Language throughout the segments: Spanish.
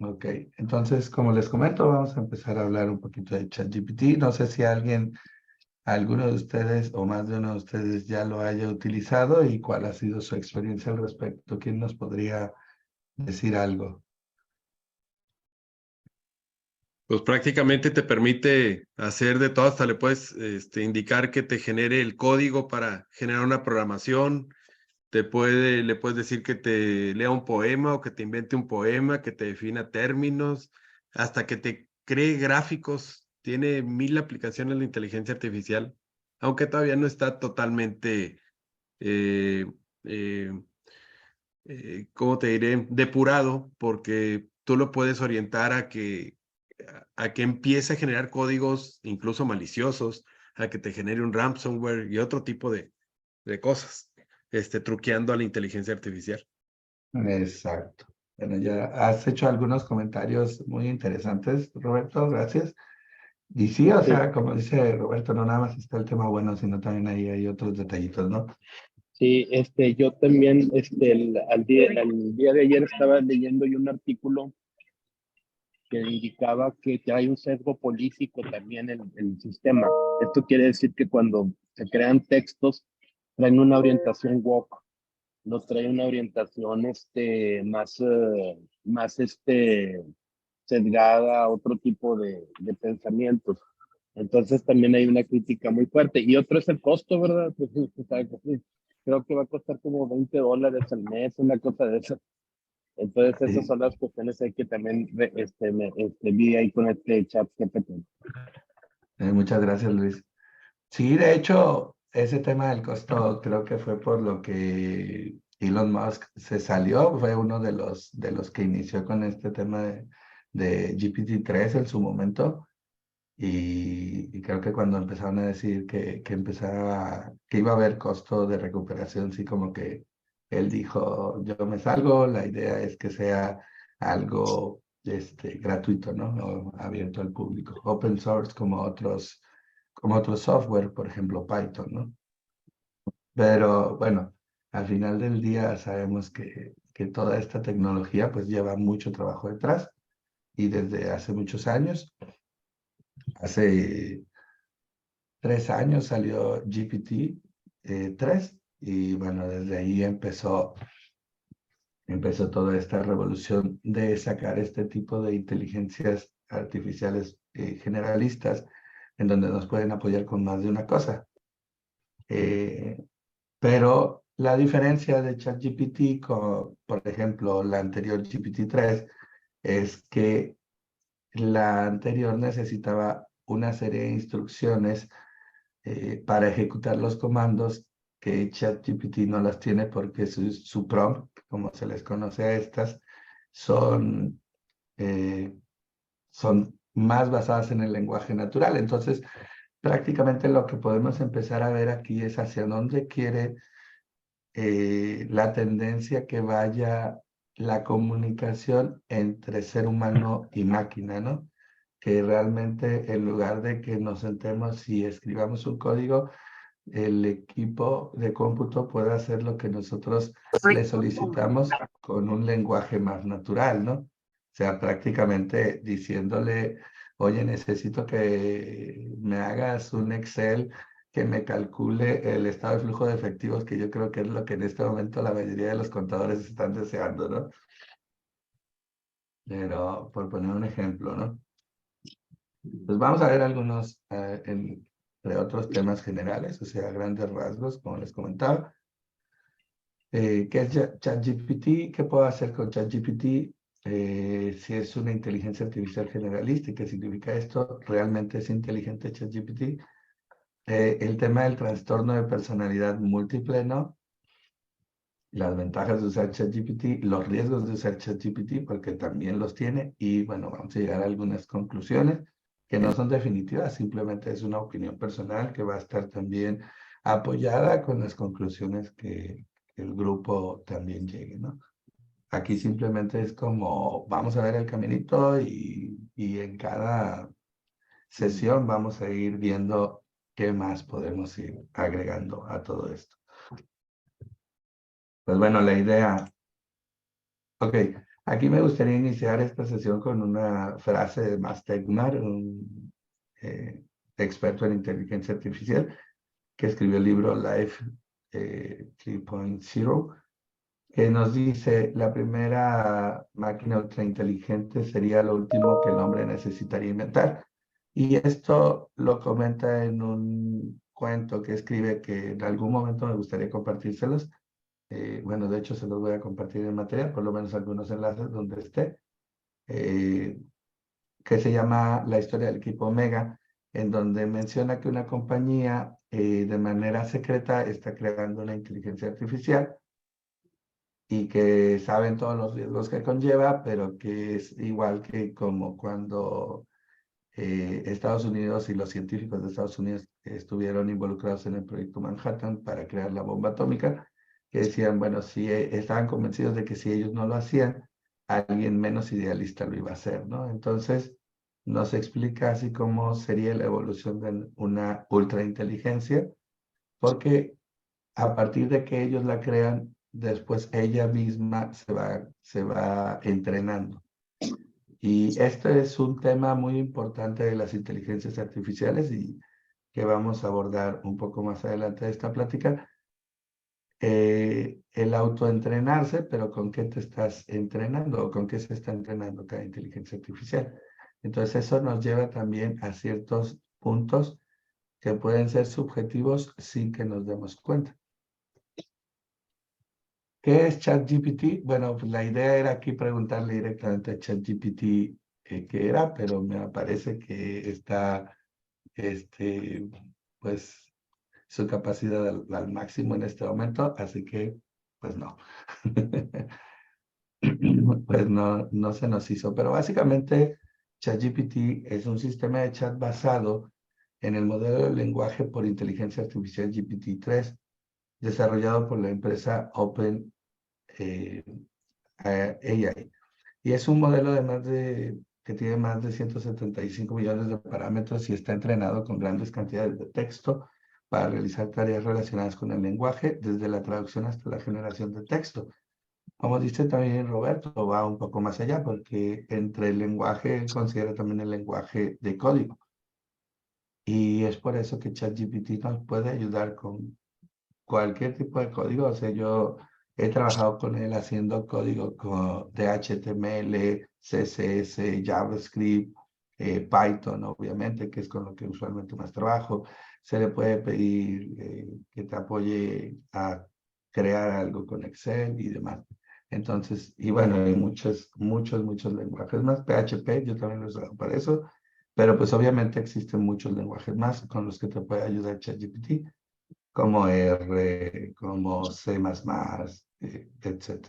Ok, entonces, como les comento, vamos a empezar a hablar un poquito de ChatGPT. No sé si alguno de ustedes o más de uno de ustedes ya lo haya utilizado y cuál ha sido su experiencia al respecto. ¿Quién nos podría decir algo? Pues prácticamente te permite hacer de todo, hasta le puedes indicar que te genere el código para generar una programación, le puedes decir que te lea un poema o que te invente un poema, que te defina términos, hasta que te cree gráficos. Tiene 1000 aplicaciones la inteligencia artificial, aunque todavía no está totalmente, eh, eh, ¿cómo te diré? Depurado, porque tú lo puedes orientar a que empiece a generar códigos incluso maliciosos, a que te genere un ransomware y otro tipo de cosas, truqueando a la inteligencia artificial. Exacto. Bueno, ya has hecho algunos comentarios muy interesantes, Roberto, gracias. Y sí, o Sí, sea, como dice Roberto, no nada más está el tema bueno, sino también ahí hay otros detallitos, ¿no? sí, yo también, al día de ayer estaba leyendo yo un artículo que indicaba que hay un sesgo político también en el sistema. Esto quiere decir que cuando se crean textos, traen una orientación woke, no trae una orientación más sesgada a otro tipo de pensamientos. Entonces también hay una crítica muy fuerte. Y otro es el costo, ¿verdad? Pues, o sea, creo que va a costar como $20 al mes, una cosa de eso. Entonces esas Sí, son las cuestiones que también vi ahí con este chat GPT. muchas gracias, Luis. Sí, de hecho, ese tema del costo creo que fue por lo que Elon Musk se salió, fue uno de los que inició con este tema de GPT-3 en su momento. Y creo que cuando empezaron a decir que iba a haber costo de recuperación, sí como que él dijo, yo me salgo, la idea es que sea algo gratuito, ¿no? O abierto al público, open source como otros software, por ejemplo Python, ¿no? Pero bueno, al final del día sabemos que toda esta tecnología pues lleva mucho trabajo detrás y desde hace muchos años, hace 3 años salió GPT-3 y bueno, desde ahí empezó toda esta revolución de sacar este tipo de inteligencias artificiales generalistas en donde nos pueden apoyar con más de una cosa. Eh, pero la diferencia de ChatGPT con, por ejemplo, la anterior GPT-3 es que la anterior necesitaba una serie de instrucciones para ejecutar los comandos que ChatGPT no las tiene porque su prompt, como se les conoce a estas, son, eh, son más basadas en el lenguaje natural. Entonces, prácticamente lo que podemos empezar a ver aquí es hacia dónde quiere la tendencia que vaya la comunicación entre ser humano y máquina, ¿no? Que realmente en lugar de que nos sentemos y escribamos un código, el equipo de cómputo puede hacer lo que nosotros le solicitamos con un lenguaje más natural, ¿no? O sea, prácticamente diciéndole, oye, necesito que me hagas un Excel que me calcule el estado de flujo de efectivos, que yo creo que es lo que en este momento la mayoría de los contadores están deseando, ¿no? Pero por poner un ejemplo, ¿no? Pues vamos a ver algunos, entre otros temas generales, o sea, grandes rasgos, como les comentaba. ¿Qué es ChatGPT? ¿Qué puedo hacer con ChatGPT? Si es una inteligencia artificial generalista, ¿y qué significa esto? ¿Realmente es inteligente ChatGPT? El tema del trastorno de personalidad múltiple, ¿no? Las ventajas de usar ChatGPT, los riesgos de usar ChatGPT, porque también los tiene. Y bueno, vamos a llegar a algunas conclusiones que no son definitivas, simplemente es una opinión personal que va a estar también apoyada con las conclusiones que el grupo también llegue, ¿no? Aquí simplemente es como, vamos a ver el caminito y en cada sesión vamos a ir viendo qué más podemos ir agregando a todo esto. Pues bueno, la idea. Ok, Aquí me gustaría iniciar esta sesión con una frase de Max Tegmark, un experto en inteligencia artificial, que escribió el libro Life 3.0, que nos dice, la primera máquina ultrainteligente sería lo último que el hombre necesitaría inventar. Y esto lo comenta en un cuento que escribe que en algún momento me gustaría compartírselos. Bueno, de hecho se los voy a compartir en material, por lo menos algunos enlaces donde esté, eh, que se llama La historia del equipo Omega, en donde menciona que una compañía de manera secreta está creando una inteligencia artificial y que saben todos los riesgos que conlleva, pero que es igual que como cuando Estados Unidos y los científicos de Estados Unidos estuvieron involucrados en el proyecto Manhattan para crear la bomba atómica, que decían, bueno, si estaban convencidos de que si ellos no lo hacían, alguien menos idealista lo iba a hacer, ¿no? Entonces, nos explica así cómo sería la evolución de una ultrainteligencia, porque a partir de que ellos la crean, después ella misma se va entrenando. Y este es un tema muy importante de las inteligencias artificiales y que vamos a abordar un poco más adelante de esta plática. El autoentrenarse, pero ¿con qué te estás entrenando o con qué se está entrenando cada inteligencia artificial? Entonces eso nos lleva también a ciertos puntos que pueden ser subjetivos sin que nos demos cuenta. ¿Qué es ChatGPT? Bueno, pues la idea era aquí preguntarle directamente a ChatGPT qué era, pero me parece que está, pues, su capacidad al máximo en este momento, así que, pues no. Pues no se nos hizo, pero básicamente ChatGPT es un sistema de chat basado en el modelo de lenguaje por inteligencia artificial GPT-3, desarrollado por la empresa Open AI. Y es un modelo que tiene más de 175 millones de parámetros y está entrenado con grandes cantidades de texto para realizar tareas relacionadas con el lenguaje, desde la traducción hasta la generación de texto. Como dice también Roberto, va un poco más allá porque entre el lenguaje él considera también el lenguaje de código. Y es por eso que ChatGPT nos puede ayudar con cualquier tipo de código. O sea, yo he trabajado con él haciendo código de HTML, CSS, JavaScript, Python, obviamente, que es con lo que usualmente más trabajo. Se le puede pedir que te apoye a crear algo con Excel y demás. Entonces, y bueno, hay muchos lenguajes más. PHP, yo también lo he usado para eso. Pero pues obviamente existen muchos lenguajes más con los que te puede ayudar ChatGPT como R, como C++, etc.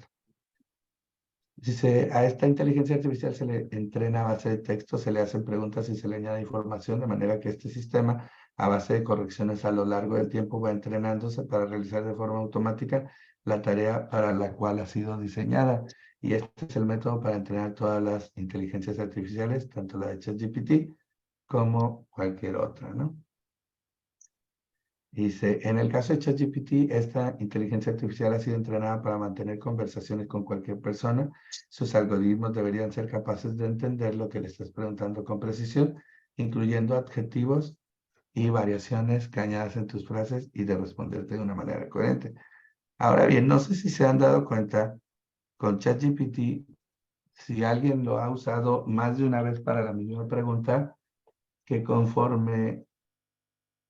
Dice, a esta inteligencia artificial se le entrena a base de texto, se le hacen preguntas y se le añade información, de manera que este sistema, a base de correcciones a lo largo del tiempo, va entrenándose para realizar de forma automática la tarea para la cual ha sido diseñada. Y este es el método para entrenar todas las inteligencias artificiales, tanto la de ChatGPT como cualquier otra, ¿no? Dice, en el caso de ChatGPT, esta inteligencia artificial ha sido entrenada para mantener conversaciones con cualquier persona. Sus algoritmos deberían ser capaces de entender lo que le estás preguntando con precisión, incluyendo adjetivos y variaciones que añadas en tus frases y de responderte de una manera coherente. Ahora bien, no sé si se han dado cuenta con ChatGPT, si alguien lo ha usado más de una vez para la misma pregunta, que conforme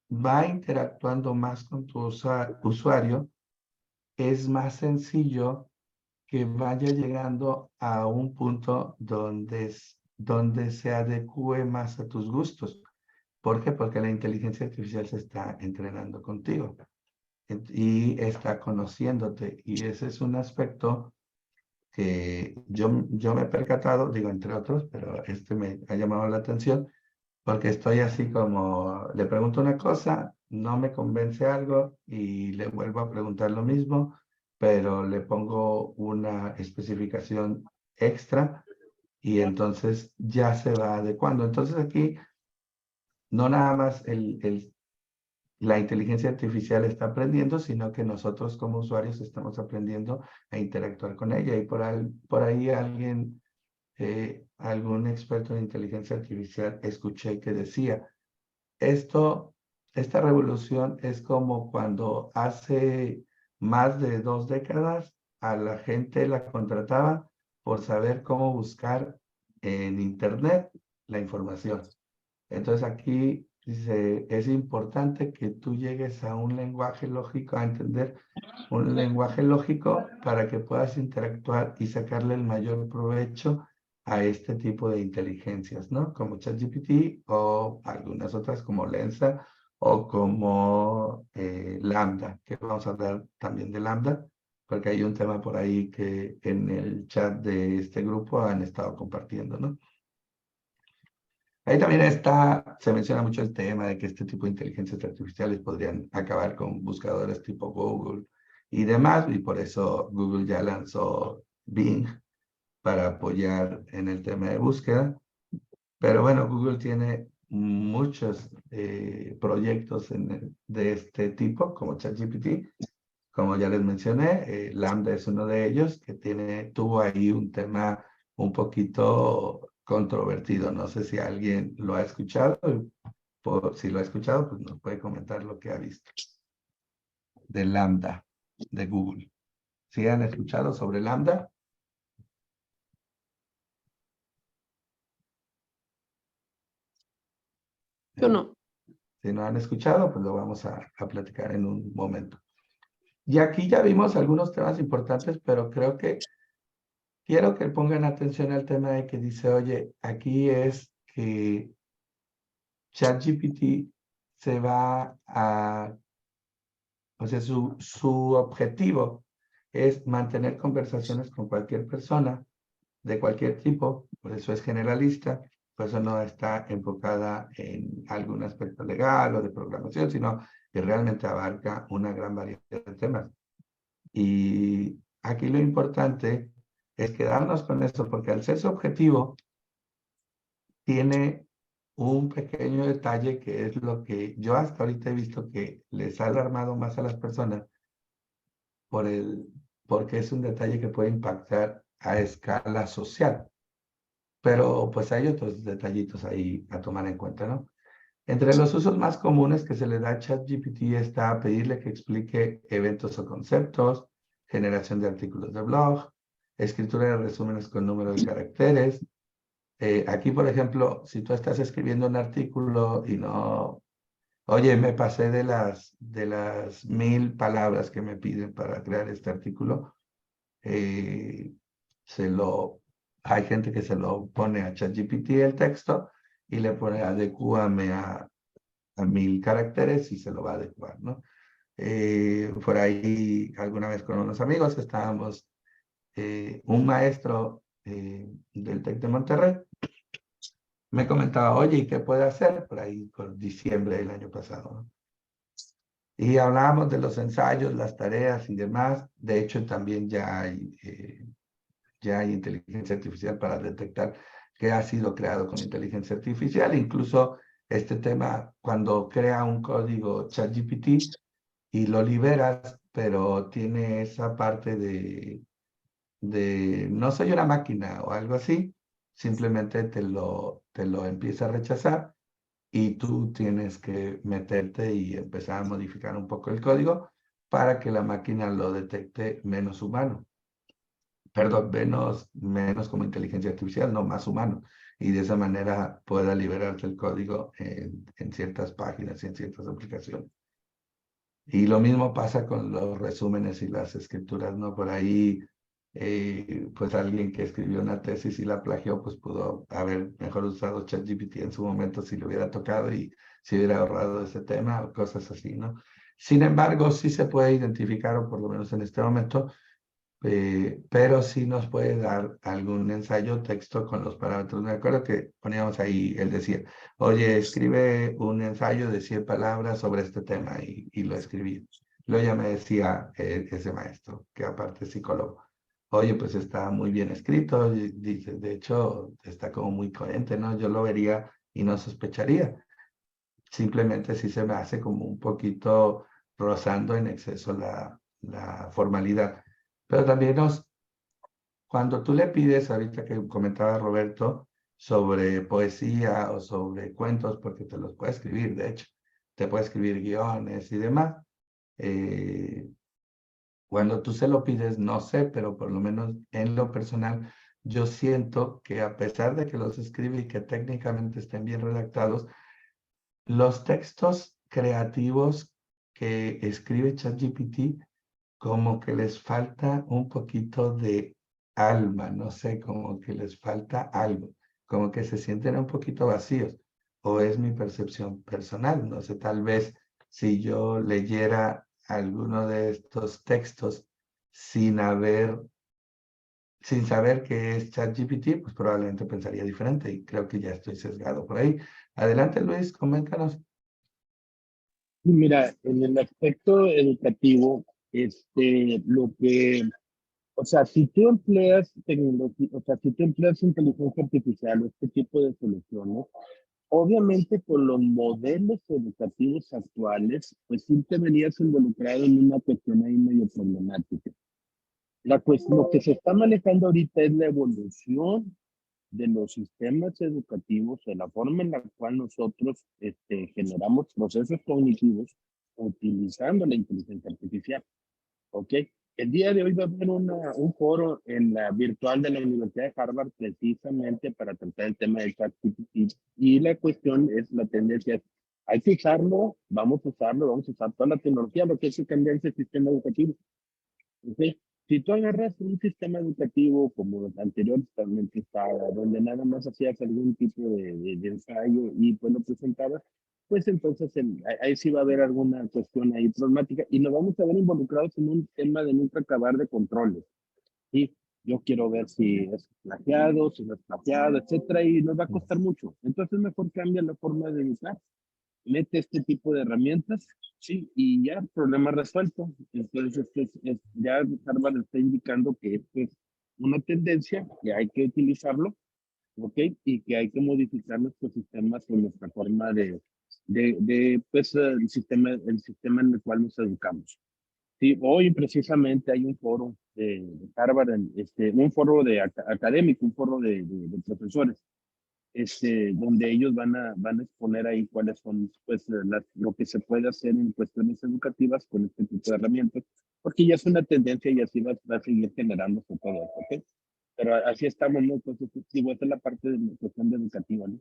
va interactuando más con tu usuario, es más sencillo que vaya llegando a un punto donde se adecue más a tus gustos. ¿Por qué? Porque la inteligencia artificial se está entrenando contigo y está conociéndote. Y ese es un aspecto que yo me he percatado, digo, entre otros, pero este me ha llamado la atención porque estoy así como, le pregunto una cosa, no me convence algo y le vuelvo a preguntar lo mismo, pero le pongo una especificación extra y entonces ya se va adecuando. Entonces aquí no nada más la inteligencia artificial está aprendiendo, sino que nosotros como usuarios estamos aprendiendo a interactuar con ella. Y por ahí alguien, algún experto en inteligencia artificial, escuché que decía, esta revolución es como cuando hace más de 2 décadas a la gente la contrataban por saber cómo buscar en Internet la información. Entonces aquí dice, es importante que tú llegues a un lenguaje lógico, a entender un lenguaje lógico para que puedas interactuar y sacarle el mayor provecho a este tipo de inteligencias, ¿no? Como ChatGPT o algunas otras como Lensa o como Lambda, que vamos a hablar también de Lambda, porque hay un tema por ahí que en el chat de este grupo han estado compartiendo, ¿no? Ahí también se menciona mucho el tema de que este tipo de inteligencias artificiales podrían acabar con buscadores tipo Google y demás, y por eso Google ya lanzó Bing para apoyar en el tema de búsqueda. Pero bueno, Google tiene muchos proyectos de este tipo, como ChatGPT, como ya les mencioné, Lambda es uno de ellos que tuvo ahí un tema un poquito controvertido. No sé si alguien lo ha escuchado. Si lo ha escuchado, pues nos puede comentar lo que ha visto. De Lambda, de Google. ¿Sí han escuchado sobre Lambda? Yo no. Si no han escuchado, pues lo vamos a platicar en un momento. Y aquí ya vimos algunos temas importantes, pero creo que quiero que pongan atención al tema de que dice, oye, aquí es que ChatGPT se va a, o sea, su objetivo es mantener conversaciones con cualquier persona de cualquier tipo, por eso es generalista, por eso no está enfocada en algún aspecto legal o de programación, sino que realmente abarca una gran variedad de temas. Y aquí lo importante es quedarnos con esto, porque al ser su objetivo, tiene un pequeño detalle que es lo que yo hasta ahorita he visto que les ha alarmado más a las personas porque es un detalle que puede impactar a escala social. Pero pues hay otros detallitos ahí a tomar en cuenta, ¿no? Entre los usos más comunes que se le da a ChatGPT está pedirle que explique eventos o conceptos, generación de artículos de blog, escritura de resúmenes con número de caracteres. Aquí, por ejemplo, si tú estás escribiendo un artículo y no, oye, me pasé de las 1000 palabras que me piden para crear este artículo, eh, hay gente que se lo pone a ChatGPT el texto y le pone adecúame a 1000 caracteres y se lo va a adecuar, ¿no? Por ahí alguna vez con unos amigos estábamos, un maestro del TEC de Monterrey me comentaba, oye, ¿y qué puede hacer? Por ahí por diciembre del año pasado, ¿no? Y hablábamos de los ensayos, las tareas y demás. De hecho, también ya hay inteligencia artificial para detectar que ha sido creado con inteligencia artificial. Incluso este tema, cuando crea un código ChatGPT y lo liberas, pero tiene esa parte de no soy una máquina o algo así, simplemente te lo empieza a rechazar y tú tienes que meterte y empezar a modificar un poco el código para que la máquina lo detecte menos humano. Perdón, menos como inteligencia artificial, no más humano. Y de esa manera pueda liberarse el código en ciertas páginas y en ciertas aplicaciones. Y lo mismo pasa con los resúmenes y las escrituras, ¿no? Por ahí, pues alguien que escribió una tesis y la plagió, pues pudo haber mejor usado ChatGPT en su momento si le hubiera tocado y si hubiera ahorrado ese tema o cosas así, ¿no? Sin embargo, sí se puede identificar, o por lo menos en este momento, pero sí nos puede dar algún ensayo texto con los parámetros. Me acuerdo que poníamos ahí, él decía, oye, escribe un ensayo de 100 palabras sobre este tema y lo escribí. Luego ya me decía ese maestro, que aparte es psicólogo, oye, pues está muy bien escrito, y dice, de hecho está como muy coherente, ¿no? Yo lo vería y no sospecharía. simplemente sí se me hace como un poquito rozando en exceso la formalidad. Pero también cuando tú le pides, ahorita que comentaba Roberto, sobre poesía o sobre cuentos, porque te los puede escribir, de hecho, te puede escribir guiones y demás. Cuando tú se lo pides, no sé, pero por lo menos en lo personal, yo siento que a pesar de que los escribe y que técnicamente estén bien redactados, los textos creativos que escribe ChatGPT como que les falta un poquito de alma, no sé, como que les falta algo, como que se sienten un poquito vacíos, o es mi percepción personal, no sé, tal vez si yo leyera alguno de estos textos sin sin saber qué es ChatGPT, pues probablemente pensaría diferente y creo que ya estoy sesgado por ahí. Adelante, Luis, coméntanos. Y mira, en el aspecto educativo, lo que, o sea, si tú empleas tecnología, o sea, si tú empleas inteligencia artificial o este tipo de soluciones, obviamente con los modelos educativos actuales, pues sí te verías involucrado en una cuestión ahí medio problemática. Lo que se está manejando ahorita es la evolución de los sistemas educativos, de la forma en la cual nosotros generamos procesos cognitivos utilizando la inteligencia artificial. ¿Ok? El día de hoy va a haber un foro en la virtual de la Universidad de Harvard precisamente para tratar el tema del ChatGPT y la cuestión es, la tendencia es, hay que usarlo, vamos a usarlo, vamos a usar toda la tecnología, lo que es cambiar ese sistema educativo. ¿Okay? Si tú agarras un sistema educativo como los anteriores también estaba, donde nada más hacías algún tipo de ensayo y pues lo presentabas, pues entonces ahí sí va a haber alguna cuestión ahí problemática y nos vamos a ver involucrados en un tema de nunca acabar de controles. ¿Sí? Yo quiero ver si es plagiado, si no es plagiado, etcétera, y nos va a costar mucho. Entonces mejor cambia la forma de educar, mete este tipo de herramientas, sí, y ya, problema resuelto. Entonces, ya Harvard está indicando que esto es una tendencia, que hay que utilizarlo, ¿ok? Y que hay que modificar nuestros sistemas con nuestra forma pues, el sistema en el cual nos educamos. Sí, hoy precisamente hay un foro de Harvard, un foro académico, un foro de profesores donde ellos van a exponer ahí cuáles son pues, lo que se puede hacer en cuestiones educativas con este tipo de herramientas, porque ya es una tendencia y así va a seguir generándose todo esto, ¿ok? Pero así estamos, ¿no? Entonces, digo, esta es la parte de la cuestión de educativa, ¿no?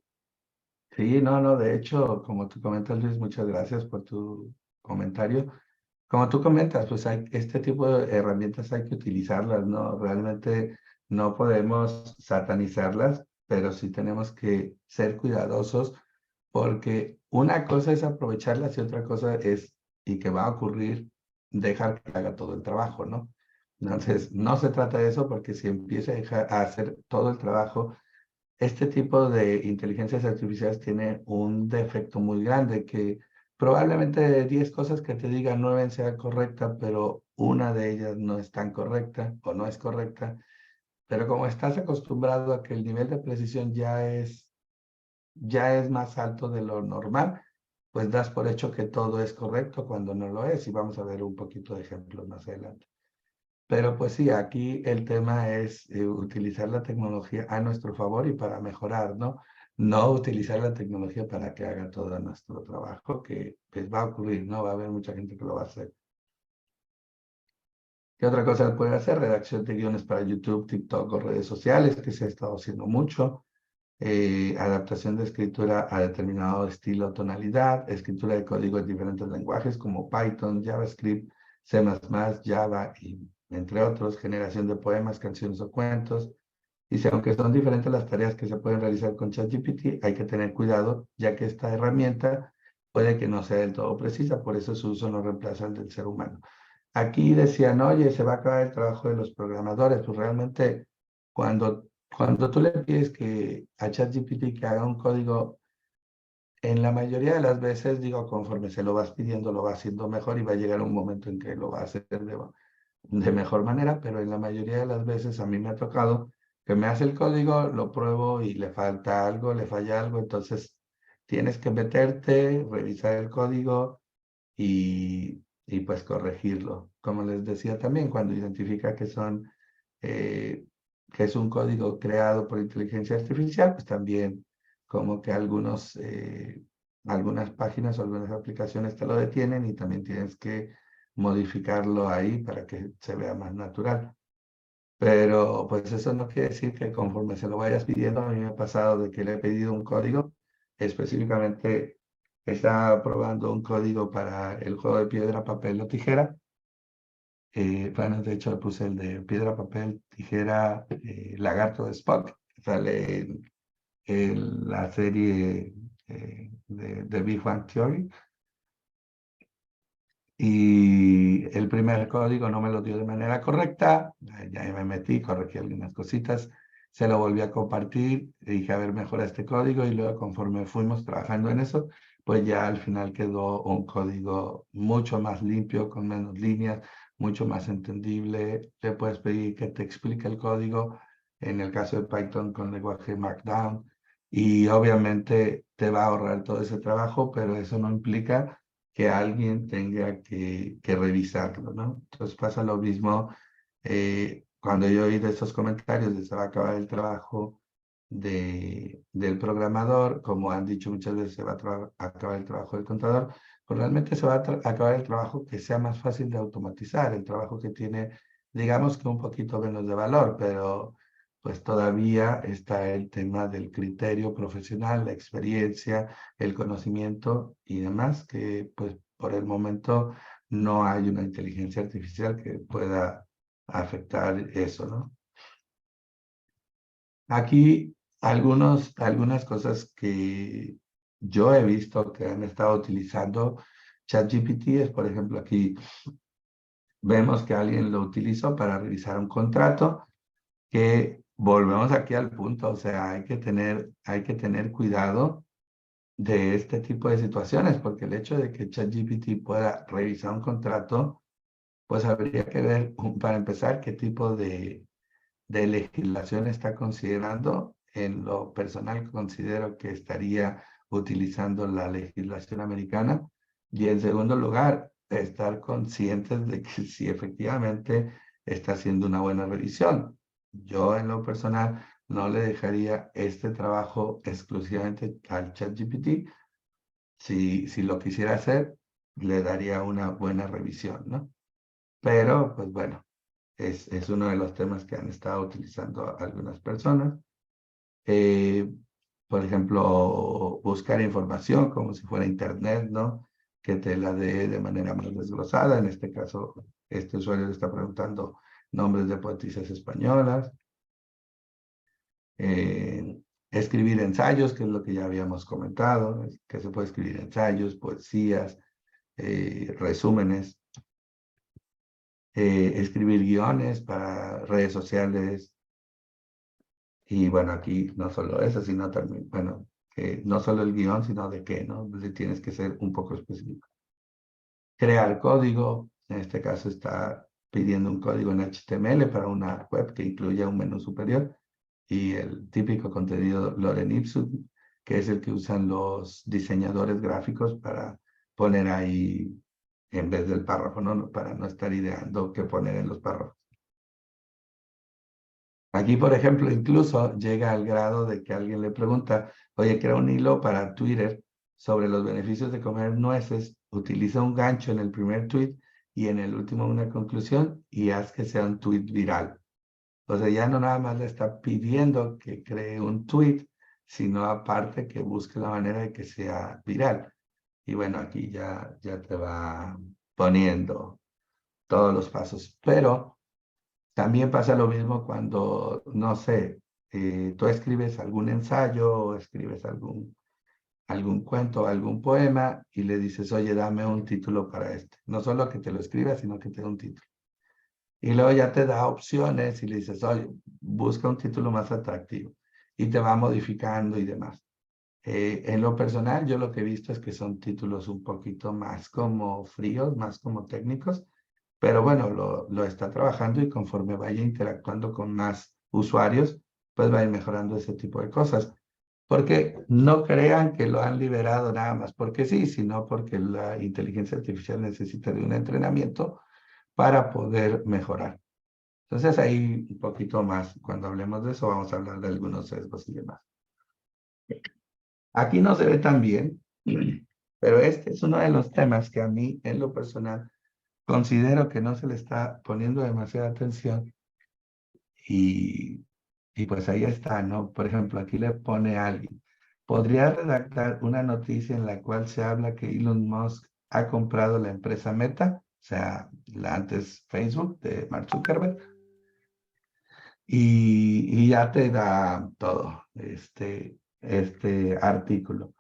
Sí, no, no, de hecho, como tú comentas, Luis, muchas gracias por tu comentario. Como tú comentas, pues hay este tipo de herramientas hay que utilizarlas, ¿no? Realmente no podemos satanizarlas, pero sí tenemos que ser cuidadosos porque una cosa es aprovecharlas y otra cosa es, y que va a ocurrir, dejar que haga todo el trabajo, ¿no? Entonces, no se trata de eso porque si empieza a hacer todo el trabajo, este tipo de inteligencias artificiales tiene un defecto muy grande que probablemente de 10 cosas que te digan 9 sea correcta, pero una de ellas no es tan correcta o no es correcta. Pero como estás acostumbrado a que el nivel de precisión ya es más alto de lo normal, pues das por hecho que todo es correcto cuando no lo es. Y vamos a ver un poquito de ejemplos más adelante. Pero pues sí, aquí el tema es utilizar la tecnología a nuestro favor y para mejorar, ¿no? No utilizar la tecnología para que haga todo nuestro trabajo, que pues va a ocurrir, ¿no? Va a haber mucha gente que lo va a hacer. ¿Qué otra cosa puede hacer? Redacción de guiones para YouTube, TikTok o redes sociales, que se ha estado haciendo mucho. Adaptación de escritura a determinado estilo o tonalidad. Escritura de código en diferentes lenguajes como Python, JavaScript, C++, Java y entre otros. Generación de poemas, canciones o cuentos. Y si aunque son diferentes las tareas que se pueden realizar con ChatGPT, hay que tener cuidado, ya que esta herramienta puede que no sea del todo precisa, por eso su uso no reemplaza al del ser humano. Aquí decían, oye, se va a acabar el trabajo de los programadores. Pues realmente, cuando tú le pides a ChatGPT que haga un código, en la mayoría de las veces, digo, conforme se lo vas pidiendo, lo va haciendo mejor y va a llegar un momento en que lo va a hacer de mejor manera, pero en la mayoría de las veces a mí me ha tocado que me hace el código, lo pruebo y le falta algo, le falla algo, entonces tienes que meterte, revisar el código y pues corregirlo. Como les decía también, cuando identifica que que es un código creado por inteligencia artificial, pues también como que algunas páginas o algunas aplicaciones te lo detienen y también tienes que modificarlo ahí para que se vea más natural. Pero pues eso no quiere decir que conforme se lo vayas pidiendo, a mí me ha pasado de que le he pedido un código, específicamente estaba probando un código para el juego de piedra, papel o tijera. Bueno, de hecho le puse el de piedra, papel, tijera, lagarto de Spock, que sale en la serie de Big Bang Theory. Y el primer código no me lo dio de manera correcta, ya me metí, corregí algunas cositas, se lo volví a compartir, dije, a ver, mejora este código, y luego conforme fuimos trabajando en eso, pues ya al final quedó un código mucho más limpio, con menos líneas, mucho más entendible. Le puedes pedir que te explique el código, en el caso de Python con lenguaje Markdown, y obviamente te va a ahorrar todo ese trabajo, pero eso no implica que alguien tenga que revisarlo, ¿no? Entonces pasa lo mismo cuando yo oí de estos comentarios de se va a acabar el trabajo del programador, como han dicho muchas veces, se va a acabar el trabajo del contador, pues realmente se va a acabar el trabajo que sea más fácil de automatizar, el trabajo que tiene, digamos que un poquito menos de valor, pero pues todavía está el tema del criterio profesional, la experiencia, el conocimiento y demás, que pues por el momento no hay una inteligencia artificial que pueda afectar eso, ¿no? Aquí algunas cosas que yo he visto que han estado utilizando ChatGPT es, por ejemplo, aquí vemos que alguien lo utilizó para revisar un contrato, que volvemos aquí al punto, o sea, hay que tener cuidado de este tipo de situaciones, porque el hecho de que ChatGPT pueda revisar un contrato, pues habría que ver, para empezar, qué tipo de legislación está considerando. En lo personal, considero que estaría utilizando la legislación americana. Y en segundo lugar, estar conscientes de que si efectivamente está haciendo una buena revisión. Yo en lo personal no le dejaría este trabajo exclusivamente al ChatGPT. Si lo quisiera hacer, le daría una buena revisión, ¿no? Pero, pues bueno, es uno de los temas que han estado utilizando algunas personas. Eh, por ejemplo, buscar información como si fuera Internet, ¿no? Que te la dé de manera más desglosada. En este caso, este usuario le está preguntando nombres de poetisas españolas. Escribir ensayos, que es lo que ya habíamos comentado, que se puede escribir ensayos, poesías, resúmenes. Escribir guiones para redes sociales. Y bueno, aquí no solo eso, sino también, bueno, no solo el guión, sino de qué, ¿no? Entonces tienes que ser un poco específico. Crear código, en este caso está pidiendo un código en HTML para una web que incluya un menú superior y el típico contenido Lorem Ipsum, que es el que usan los diseñadores gráficos para poner ahí en vez del párrafo, ¿no? Para no estar ideando qué poner en los párrafos. Aquí, por ejemplo, incluso llega al grado de que alguien le pregunta, oye, crea un hilo para Twitter sobre los beneficios de comer nueces, utiliza un gancho en el primer tweet y en el último una conclusión y haz que sea un tweet viral. O sea, ya no nada más le está pidiendo que cree un tweet, sino aparte que busque la manera de que sea viral. Y bueno, aquí ya te va poniendo todos los pasos. Pero también pasa lo mismo cuando, no sé, tú escribes algún ensayo o escribes algún cuento, algún poema y le dices, oye, dame un título para este. No solo que te lo escriba, sino que te dé un título. Y luego ya te da opciones y le dices, oye, busca un título más atractivo. Y te va modificando y demás. En lo personal, yo lo que he visto es que son títulos un poquito más como fríos, más como técnicos, pero bueno, lo está trabajando y conforme vaya interactuando con más usuarios, pues va a ir mejorando ese tipo de cosas. Porque no crean que lo han liberado nada más porque sí, sino porque la inteligencia artificial necesita de un entrenamiento para poder mejorar. Entonces ahí un poquito más, cuando hablemos de eso, vamos a hablar de algunos sesgos y demás. Aquí no se ve tan bien, pero este es uno de los temas que a mí, en lo personal, considero que no se le está poniendo demasiada atención y pues ahí está, ¿no? Por ejemplo, aquí le pone a alguien, ¿podría redactar una noticia en la cual se habla que Elon Musk ha comprado la empresa Meta, o sea, la antes Facebook de Mark Zuckerberg? Y ya te da todo este artículo.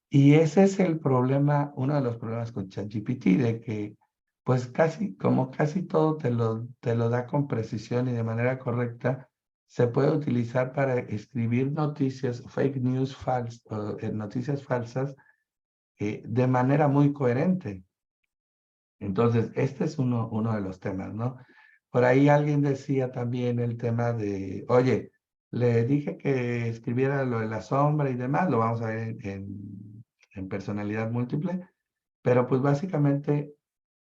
Y ese es el problema, uno de los problemas con ChatGPT, de que pues como casi todo te lo da con precisión y de manera correcta, se puede utilizar para escribir noticias, fake news, noticias falsas, de manera muy coherente. Entonces, este es uno de los temas, ¿no? Por ahí alguien decía también el tema de, oye, le dije que escribiera lo de la sombra y demás, lo vamos a ver en personalidad múltiple, pero pues básicamente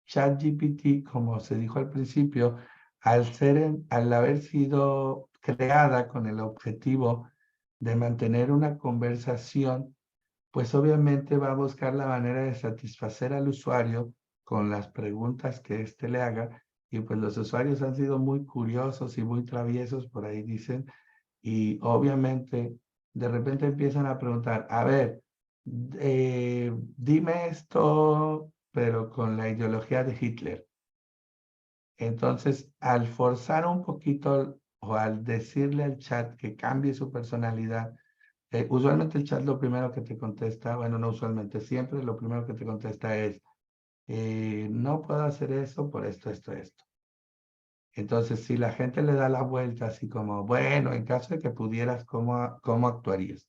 ChatGPT, como se dijo al principio, al haber sido creada con el objetivo de mantener una conversación, pues obviamente va a buscar la manera de satisfacer al usuario con las preguntas que éste le haga. Y pues los usuarios han sido muy curiosos y muy traviesos, por ahí dicen, y obviamente de repente empiezan a preguntar, a ver, dime esto, pero con la ideología de Hitler. Entonces, al forzar un poquito o al decirle al chat que cambie su personalidad, usualmente el chat lo primero que te contesta, bueno, no usualmente, siempre lo primero que te contesta es, no puedo hacer eso por esto, esto, esto. Entonces, si la gente le da la vuelta así como, bueno, en caso de que pudieras, ¿cómo actuarías?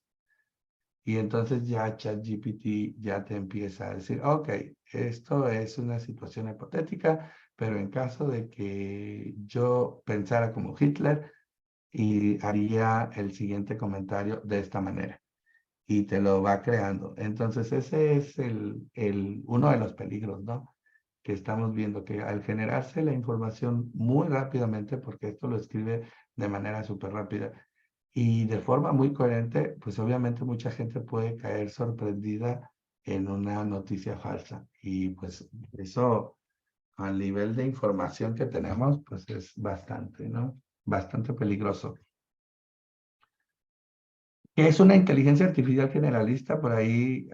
Y entonces ya ChatGPT ya te empieza a decir, ok, esto es una situación hipotética, pero en caso de que yo pensara como Hitler, y haría el siguiente comentario de esta manera y te lo va creando. Entonces, ese es uno de los peligros, ¿no? Que estamos viendo, que al generarse la información muy rápidamente, porque esto lo escribe de manera súper rápida y de forma muy coherente, pues obviamente mucha gente puede caer sorprendida en una noticia falsa. Y pues eso, al nivel de información que tenemos, pues es bastante, ¿no? Bastante peligroso. ¿Qué es una inteligencia artificial generalista? Por ahí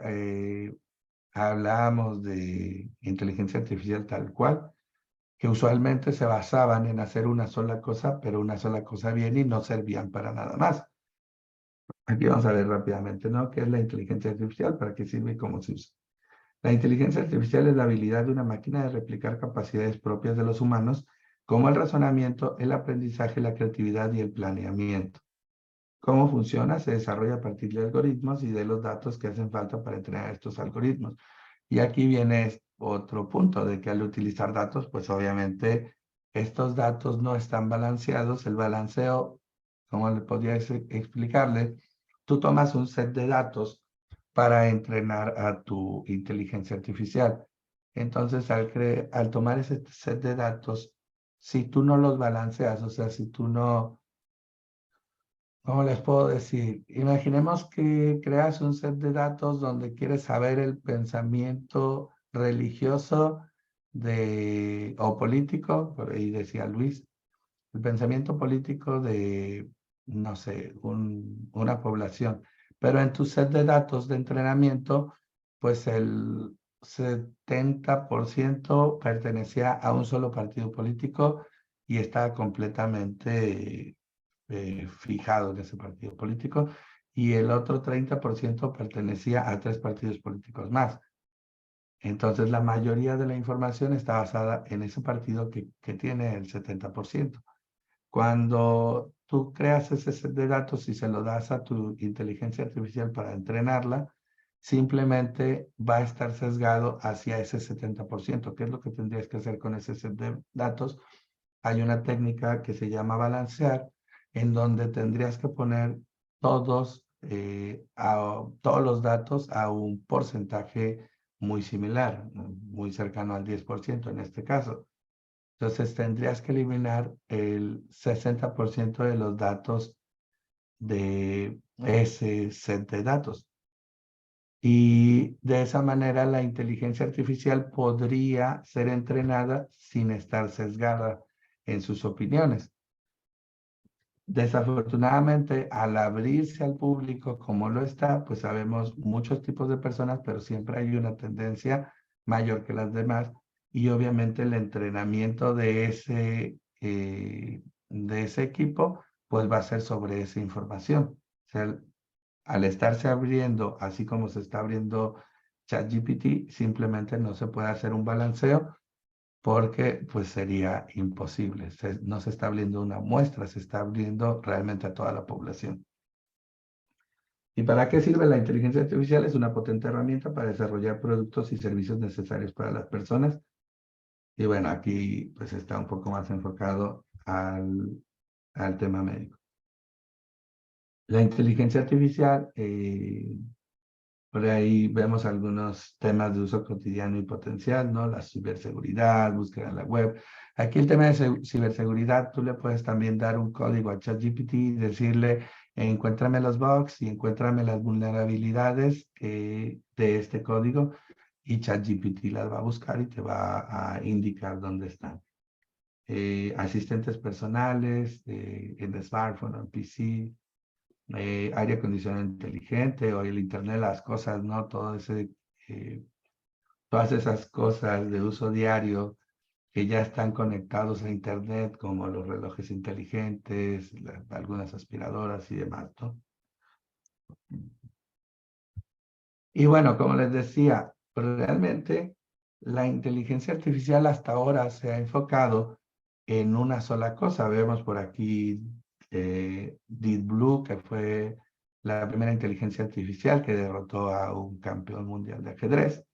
hablamos de inteligencia artificial tal cual, que usualmente se basaban en hacer una sola cosa, pero una sola cosa bien y no servían para nada más. Aquí vamos a ver rápidamente, ¿no? ¿Qué es la inteligencia artificial? ¿Para qué sirve y cómo se usa? La inteligencia artificial es la habilidad de una máquina de replicar capacidades propias de los humanos, como el razonamiento, el aprendizaje, la creatividad y el planeamiento. ¿Cómo funciona? Se desarrolla a partir de algoritmos y de los datos que hacen falta para entrenar estos algoritmos. Y aquí viene otro punto de que al utilizar datos, pues obviamente estos datos no están balanceados. El balanceo, ¿cómo le podría explicarle? Tú tomas un set de datos para entrenar a tu inteligencia artificial. Entonces, al tomar ese set de datos, si tú no los balanceas, o sea, si tú no, ¿cómo les puedo decir? Imaginemos que creas un set de datos donde quieres saber el pensamiento religioso o político, por ahí decía Luis, el pensamiento político de, no sé, una población. Pero en tu set de datos de entrenamiento, pues el 70% pertenecía a un solo partido político y estaba completamente fijado en ese partido político, y el otro 30% pertenecía a 3 partidos políticos más. Entonces, la mayoría de la información está basada en ese partido que tiene el 70%. Cuando tú creas ese set de datos y se lo das a tu inteligencia artificial para entrenarla, simplemente va a estar sesgado hacia ese 70%. ¿Qué es lo que tendrías que hacer con ese set de datos? Hay una técnica que se llama balancear, en donde tendrías que poner todos a todos los datos a un porcentaje muy similar, muy cercano al 10% en este caso. Entonces tendrías que eliminar el 60% de los datos de ese set de datos. Y de esa manera la inteligencia artificial podría ser entrenada sin estar sesgada en sus opiniones. Desafortunadamente, al abrirse al público como lo está, pues sabemos muchos tipos de personas, pero siempre hay una tendencia mayor que las demás y obviamente el entrenamiento de ese equipo pues va a ser sobre esa información. O sea, al estarse abriendo, así como se está abriendo ChatGPT, simplemente no se puede hacer un balanceo porque pues sería imposible. No se está abriendo una muestra, se está abriendo realmente a toda la población. ¿Y para qué sirve la inteligencia artificial? Es una potente herramienta para desarrollar productos y servicios necesarios para las personas. Y bueno, aquí pues está un poco más enfocado al tema médico. La inteligencia artificial, por ahí vemos algunos temas de uso cotidiano y potencial, ¿no? La ciberseguridad, búsqueda en la web. Aquí el tema de ciberseguridad, tú le puedes también dar un código a ChatGPT y decirle, encuéntrame los bugs y encuéntrame las vulnerabilidades de este código y ChatGPT las va a buscar y te va a indicar dónde están. Asistentes personales en el smartphone o en PC, aire acondicionado inteligente o el Internet de las cosas, ¿no? Todas esas cosas de uso diario que ya están conectados a Internet, como los relojes inteligentes, algunas aspiradoras y demás, ¿no? Y bueno, como les decía, realmente la inteligencia artificial hasta ahora se ha enfocado en una sola cosa. Vemos por aquí Deep Blue, que fue la primera inteligencia artificial que derrotó a un campeón mundial de ajedrez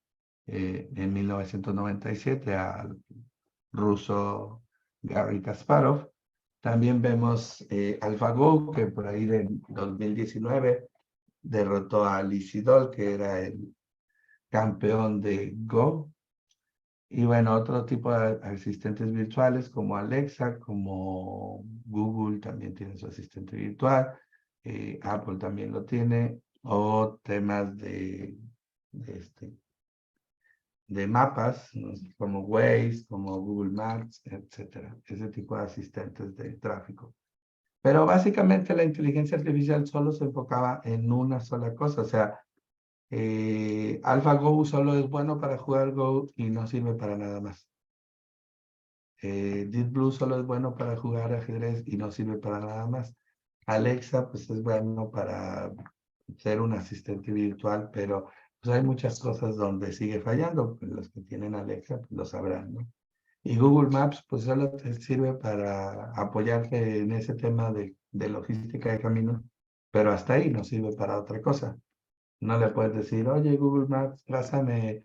en 1997, al ruso Garry Kasparov. También vemos AlphaGo, que por ahí de 2019 derrotó a Lee Sedol, que era el campeón de Go. Y bueno, otro tipo de asistentes virtuales como Alexa, como Google también tiene su asistente virtual, Apple también lo tiene, o temas de mapas, ¿no? Como Waze, como Google Maps, etcétera. Ese tipo de asistentes de tráfico. Pero básicamente la inteligencia artificial solo se enfocaba en una sola cosa, o sea, AlphaGo solo es bueno para jugar Go y no sirve para nada más. Deep Blue solo es bueno para jugar ajedrez y no sirve para nada más. Alexa, pues es bueno para ser un asistente virtual, pero pues hay muchas cosas donde sigue fallando. Pues los que tienen Alexa pues lo sabrán, ¿no? Y Google Maps, pues solo te sirve para apoyarte en ese tema de logística de camino, pero hasta ahí no sirve para otra cosa. No le puedes decir, oye, Google Maps, trázame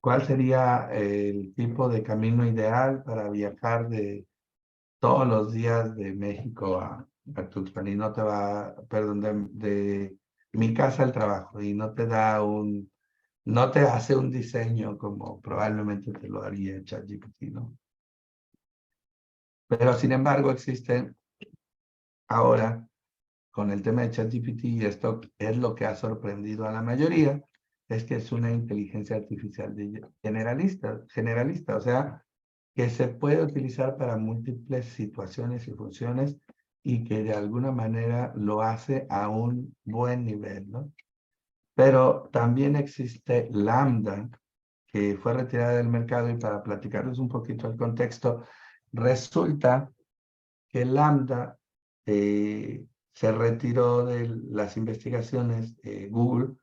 cuál sería el tipo de camino ideal para viajar de todos los días de México a Tuxpan y no te va, perdón, de mi casa al trabajo y no te da no te hace un diseño como probablemente te lo haría ChatGPT, ¿no? Pero sin embargo existen ahora con el tema de ChatGPT y esto es lo que ha sorprendido a la mayoría, es que es una inteligencia artificial generalista, o sea, que se puede utilizar para múltiples situaciones y funciones y que de alguna manera lo hace a un buen nivel, ¿no? Pero también existe Lambda, que fue retirada del mercado y para platicarles un poquito el contexto, resulta que Lambda se retiró de las investigaciones Google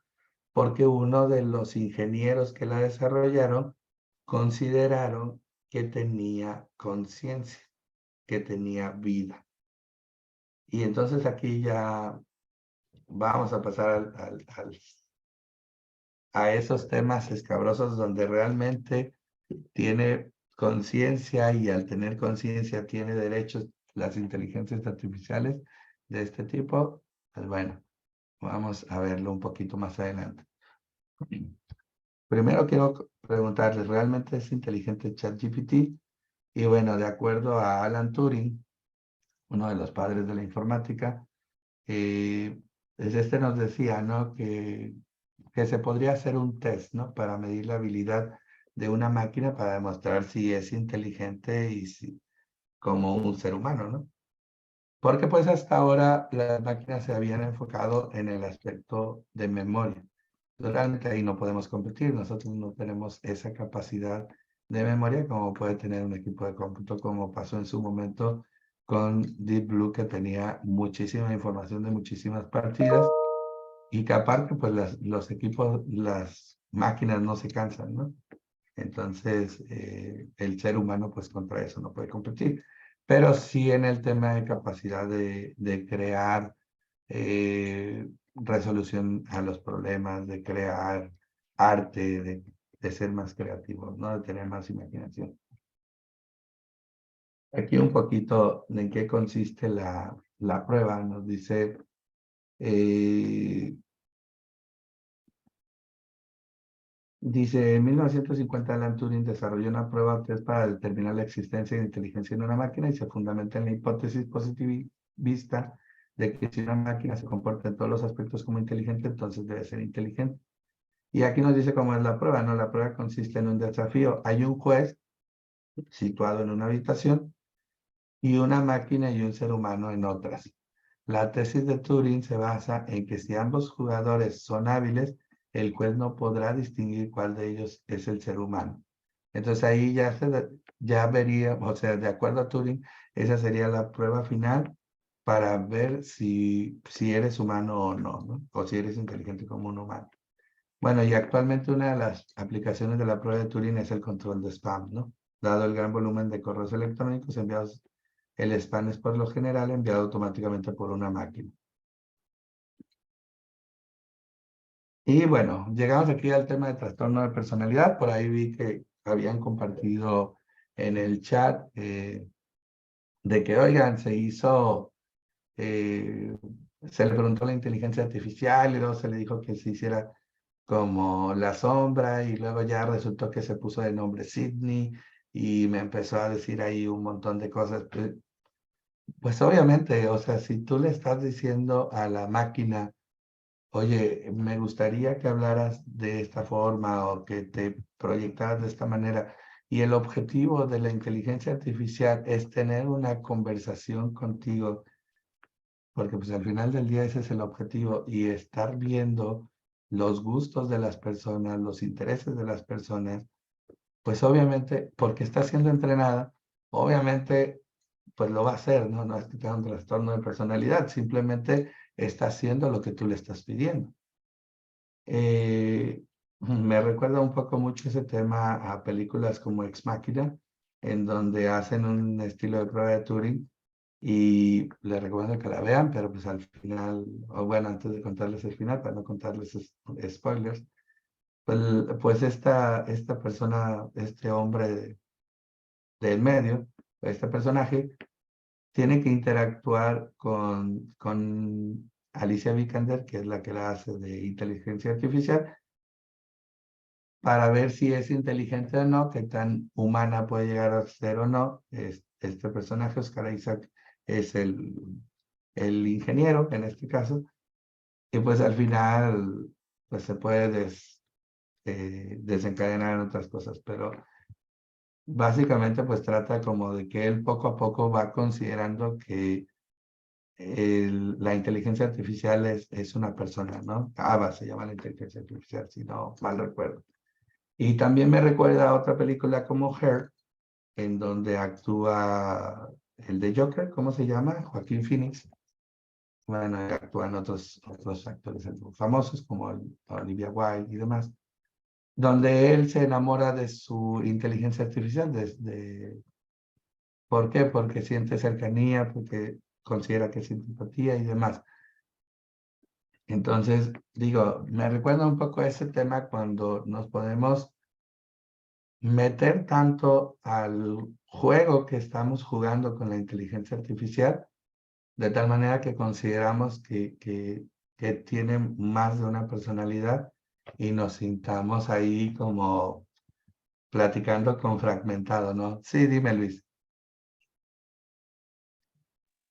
porque uno de los ingenieros que la desarrollaron consideraron que tenía conciencia, que tenía vida. Y entonces aquí ya vamos a pasar a esos temas escabrosos donde realmente tiene conciencia y al tener conciencia tiene derechos las inteligencias artificiales de este tipo. Pues bueno, Vamos a verlo un poquito más adelante. Primero quiero preguntarles, ¿realmente es inteligente ChatGPT? Y bueno, de acuerdo a Alan Turing, uno de los padres de la informática, pues este nos decía, ¿no? Que se podría hacer un test, ¿no? Para medir la habilidad de una máquina para demostrar si es inteligente y si, como un ser humano, ¿no? Porque pues hasta ahora las máquinas se habían enfocado en el aspecto de memoria. Realmente ahí no podemos competir, nosotros no tenemos esa capacidad de memoria como puede tener un equipo de cómputo, como pasó en su momento con Deep Blue, que tenía muchísima información de muchísimas partidas y que aparte pues los equipos, las máquinas no se cansan, ¿no? Entonces, el ser humano, pues contra eso no puede competir. Pero sí en el tema de capacidad de crear resolución a los problemas, de crear arte, de ser más creativo, ¿no? De tener más imaginación. Aquí un poquito de en qué consiste la prueba. Nos dice, en 1950 Alan Turing desarrolló una prueba test para determinar la existencia de inteligencia en una máquina y se fundamenta en la hipótesis positivista de que si una máquina se comporta en todos los aspectos como inteligente, entonces debe ser inteligente. Y aquí nos dice cómo es la prueba, ¿no? La prueba consiste en un desafío. Hay un juez situado en una habitación y una máquina y un ser humano en otras. La tesis de Turing se basa en que si ambos jugadores son hábiles, el juez no podrá distinguir cuál de ellos es el ser humano. Entonces ahí ya vería, o sea, de acuerdo a Turing, esa sería la prueba final para ver si eres humano o no, ¿no? O si eres inteligente como un humano. Bueno, y actualmente una de las aplicaciones de la prueba de Turing es el control de spam, ¿no? Dado el gran volumen de correos electrónicos enviados, el spam es por lo general enviado automáticamente por una máquina. Y bueno, llegamos aquí al tema de trastorno de personalidad. Por ahí vi que habían compartido en el chat de que, oigan, se le preguntó a la inteligencia artificial y luego se le dijo que se hiciera como la sombra y luego ya resultó que se puso de nombre Sydney y me empezó a decir ahí un montón de cosas. Pues obviamente, o sea, si tú le estás diciendo a la máquina, oye, me gustaría que hablaras de esta forma o que te proyectaras de esta manera, y el objetivo de la inteligencia artificial es tener una conversación contigo, porque pues al final del día ese es el objetivo, y estar viendo los gustos de las personas, los intereses de las personas, pues obviamente, porque está siendo entrenada, obviamente, pues lo va a hacer, ¿no? No es que tenga un trastorno de personalidad, simplemente está haciendo lo que tú le estás pidiendo. Me recuerda un poco mucho ese tema a películas como Ex Machina, en donde hacen un estilo de prueba de Turing y les recomiendo que la vean, pero pues al final, o bueno, antes de contarles el final, para no contarles spoilers, pues esta persona, este hombre del medio, este personaje, tiene que interactuar con Alicia Vikander, que es la que la hace de inteligencia artificial, para ver si es inteligente o no, qué tan humana puede llegar a ser o no. Este personaje, Oscar Isaac, es el ingeniero en este caso, y pues al final pues se puede desencadenar en otras cosas, pero básicamente pues trata como de que él poco a poco va considerando que la inteligencia artificial es una persona, ¿no? ABA se llama la inteligencia artificial, si no mal recuerdo. Y también me recuerda a otra película como Her, en donde actúa el de Joker, ¿cómo se llama? Joaquín Phoenix. Bueno, actúan otros actores famosos como Olivia Wilde y demás, donde él se enamora de su inteligencia artificial. ¿Por qué? Porque siente cercanía, porque considera que es simpatía y demás. Entonces, digo, me recuerda un poco a ese tema cuando nos podemos meter tanto al juego que estamos jugando con la inteligencia artificial, de tal manera que consideramos que que tienen más de una personalidad y nos sintamos ahí como platicando con fragmentado, ¿no? Sí, dime, Luis.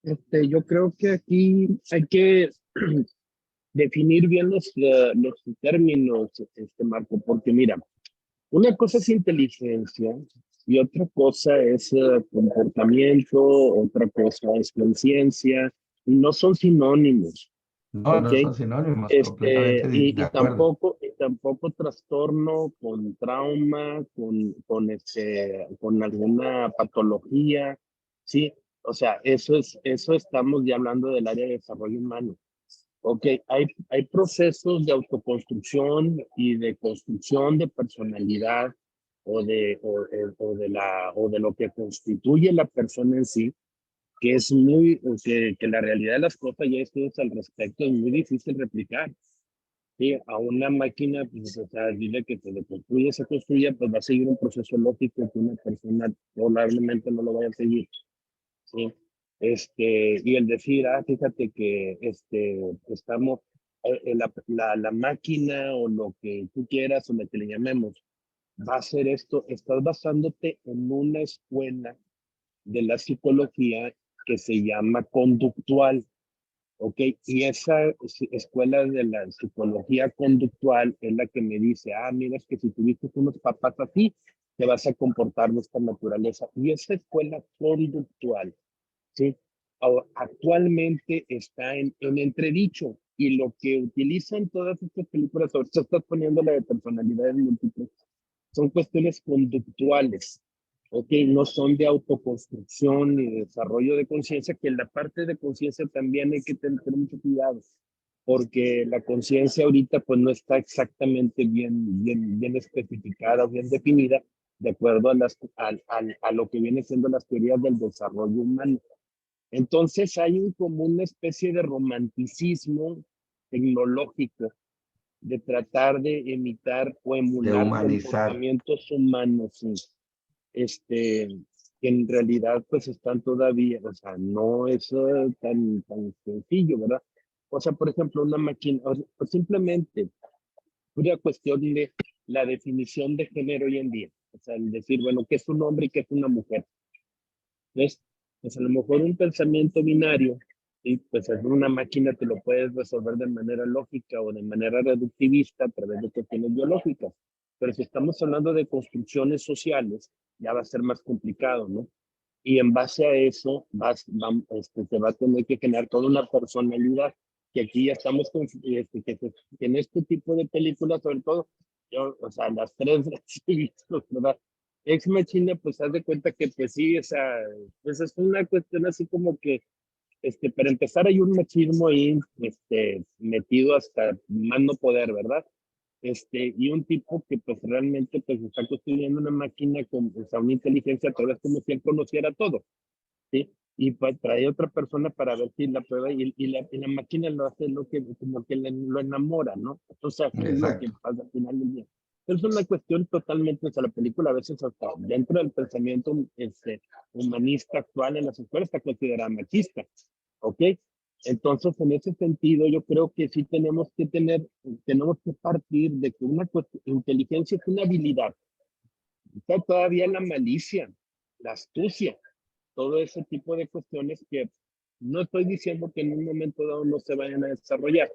Yo creo que aquí hay que definir bien los términos, Marco, porque mira, una cosa es inteligencia y otra cosa es comportamiento, otra cosa es conciencia, y no son sinónimos, No, ¿ok? no son sinónimos, completamente de acuerdo. Y tampoco trastorno con trauma, con alguna patología, ¿sí? O sea, eso estamos ya hablando del área de desarrollo humano. Ok, hay procesos de autoconstrucción y de construcción de personalidad o de lo que constituye la persona en sí, que es que la realidad de las cosas, ya estudios al respecto, es muy difícil replicar. Sí, a una máquina, pues, o sea, dile que se construye, se construya, pues va a seguir un proceso lógico que una persona probablemente no lo vaya a seguir. ¿Sí? Y el decir, fíjate que estamos, la máquina o lo que tú quieras o lo que le llamemos, va a hacer esto, estás basándote en una escuela de la psicología que se llama conductual, ¿ok? Y esa escuela de la psicología conductual es la que me dice, mira, es que si tuviste unos papás así, te vas a comportar de esta naturaleza. Y esa escuela conductual, ¿sí? Actualmente está en entredicho y lo que utilizan todas estas películas, ahorita estás poniendo la de personalidades múltiples, son cuestiones conductuales, ¿ok? No son de autoconstrucción ni de desarrollo de conciencia, que en la parte de conciencia también hay que tener mucho cuidado, porque la conciencia ahorita pues no está exactamente bien especificada, bien definida, de acuerdo a lo que viene siendo las teorías del desarrollo humano. Entonces hay como una especie de romanticismo tecnológico de tratar de imitar o De emular humanizar. comportamientos humanos, ¿sí? Que en realidad pues están todavía, o sea, no es tan sencillo, ¿verdad? O sea, por ejemplo, una máquina, o simplemente una cuestión de la definición de género hoy en día. O sea, el decir, bueno, ¿qué es un hombre y qué es una mujer? ¿Ves? Pues a lo mejor un pensamiento binario, ¿sí? Pues en una máquina te lo puedes resolver de manera lógica o de manera reductivista a través de cuestiones biológicas. Pero si estamos hablando de construcciones sociales, ya va a ser más complicado, ¿no? Y en base a eso, te va a tener que generar toda una personalidad, que aquí ya estamos con, que en este tipo de películas, sobre todo, yo, o sea, las tres las he visto, ¿verdad? Ex Machina, pues haz de cuenta que pues sí, o sea, pues es una cuestión así como que, para empezar hay un machismo ahí, metido hasta más no poder, ¿verdad? Y un tipo que pues realmente pues está construyendo una máquina con, o sea, una inteligencia, todo es como si él conociera todo, ¿sí? Y pues trae otra persona para ver si la prueba y la máquina lo hace lo que, como que lo enamora, ¿no? O sea, es lo que Exacto. pasa al final del día. Pero es una cuestión totalmente, o sea, la película a veces hasta dentro del pensamiento humanista actual en las escuelas está considerada machista, ¿ok? Entonces, en ese sentido, yo creo que sí tenemos que partir de que una inteligencia es una habilidad. Está todavía la malicia, la astucia, todo ese tipo de cuestiones que no estoy diciendo que en un momento dado no se vayan a desarrollar,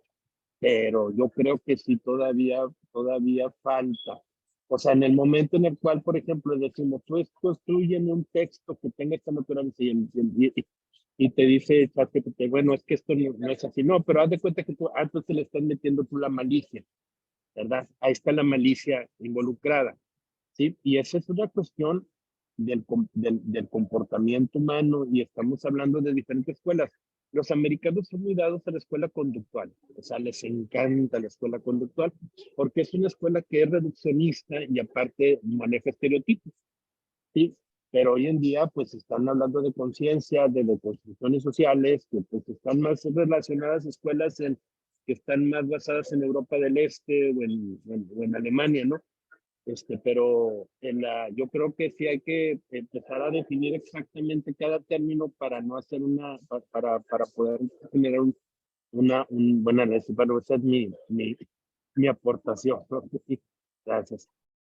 pero yo creo que sí todavía falta. O sea, en el momento en el cual, por ejemplo, decimos, tú construyen un texto que tenga esta naturaleza y te dice, ChatGPT, bueno, es que esto no es así. No, pero haz de cuenta que tú, entonces le estás metiendo tú la malicia, ¿verdad? Ahí está la malicia involucrada, ¿sí? Y esa es una cuestión del comportamiento humano y estamos hablando de diferentes escuelas. Los americanos son muy dados a la escuela conductual, o sea, les encanta la escuela conductual porque es una escuela que es reduccionista y aparte maneja estereotipos, ¿sí? Pero hoy en día, pues, están hablando de conciencia, de construcciones sociales, que pues están más relacionadas a escuelas que están más basadas en Europa del Este o en Alemania, ¿no? Pero yo creo que sí hay que empezar a definir exactamente cada término para no hacer para poder generar un buen análisis. Bueno, esa es mi aportación. Gracias.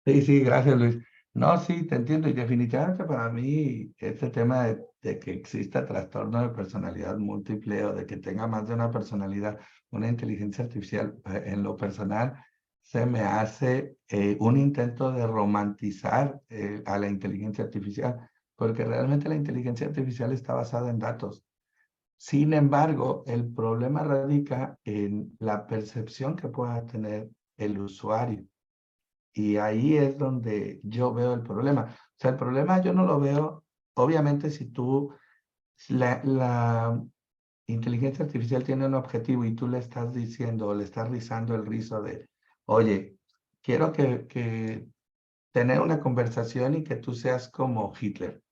Sí, sí, gracias, Luis. No, sí, te entiendo. Y definitivamente para mí este tema de que exista trastorno de personalidad múltiple o de que tenga más de una personalidad, una inteligencia artificial, en lo personal, se me hace un intento de romantizar a la inteligencia artificial, porque realmente la inteligencia artificial está basada en datos. Sin embargo, el problema radica en la percepción que pueda tener el usuario. Y ahí es donde yo veo el problema. O sea, el problema yo no lo veo, obviamente, si la inteligencia artificial tiene un objetivo y tú le estás diciendo o le estás rizando el rizo de, oye, quiero que tener una conversación y que tú seas como Hitler.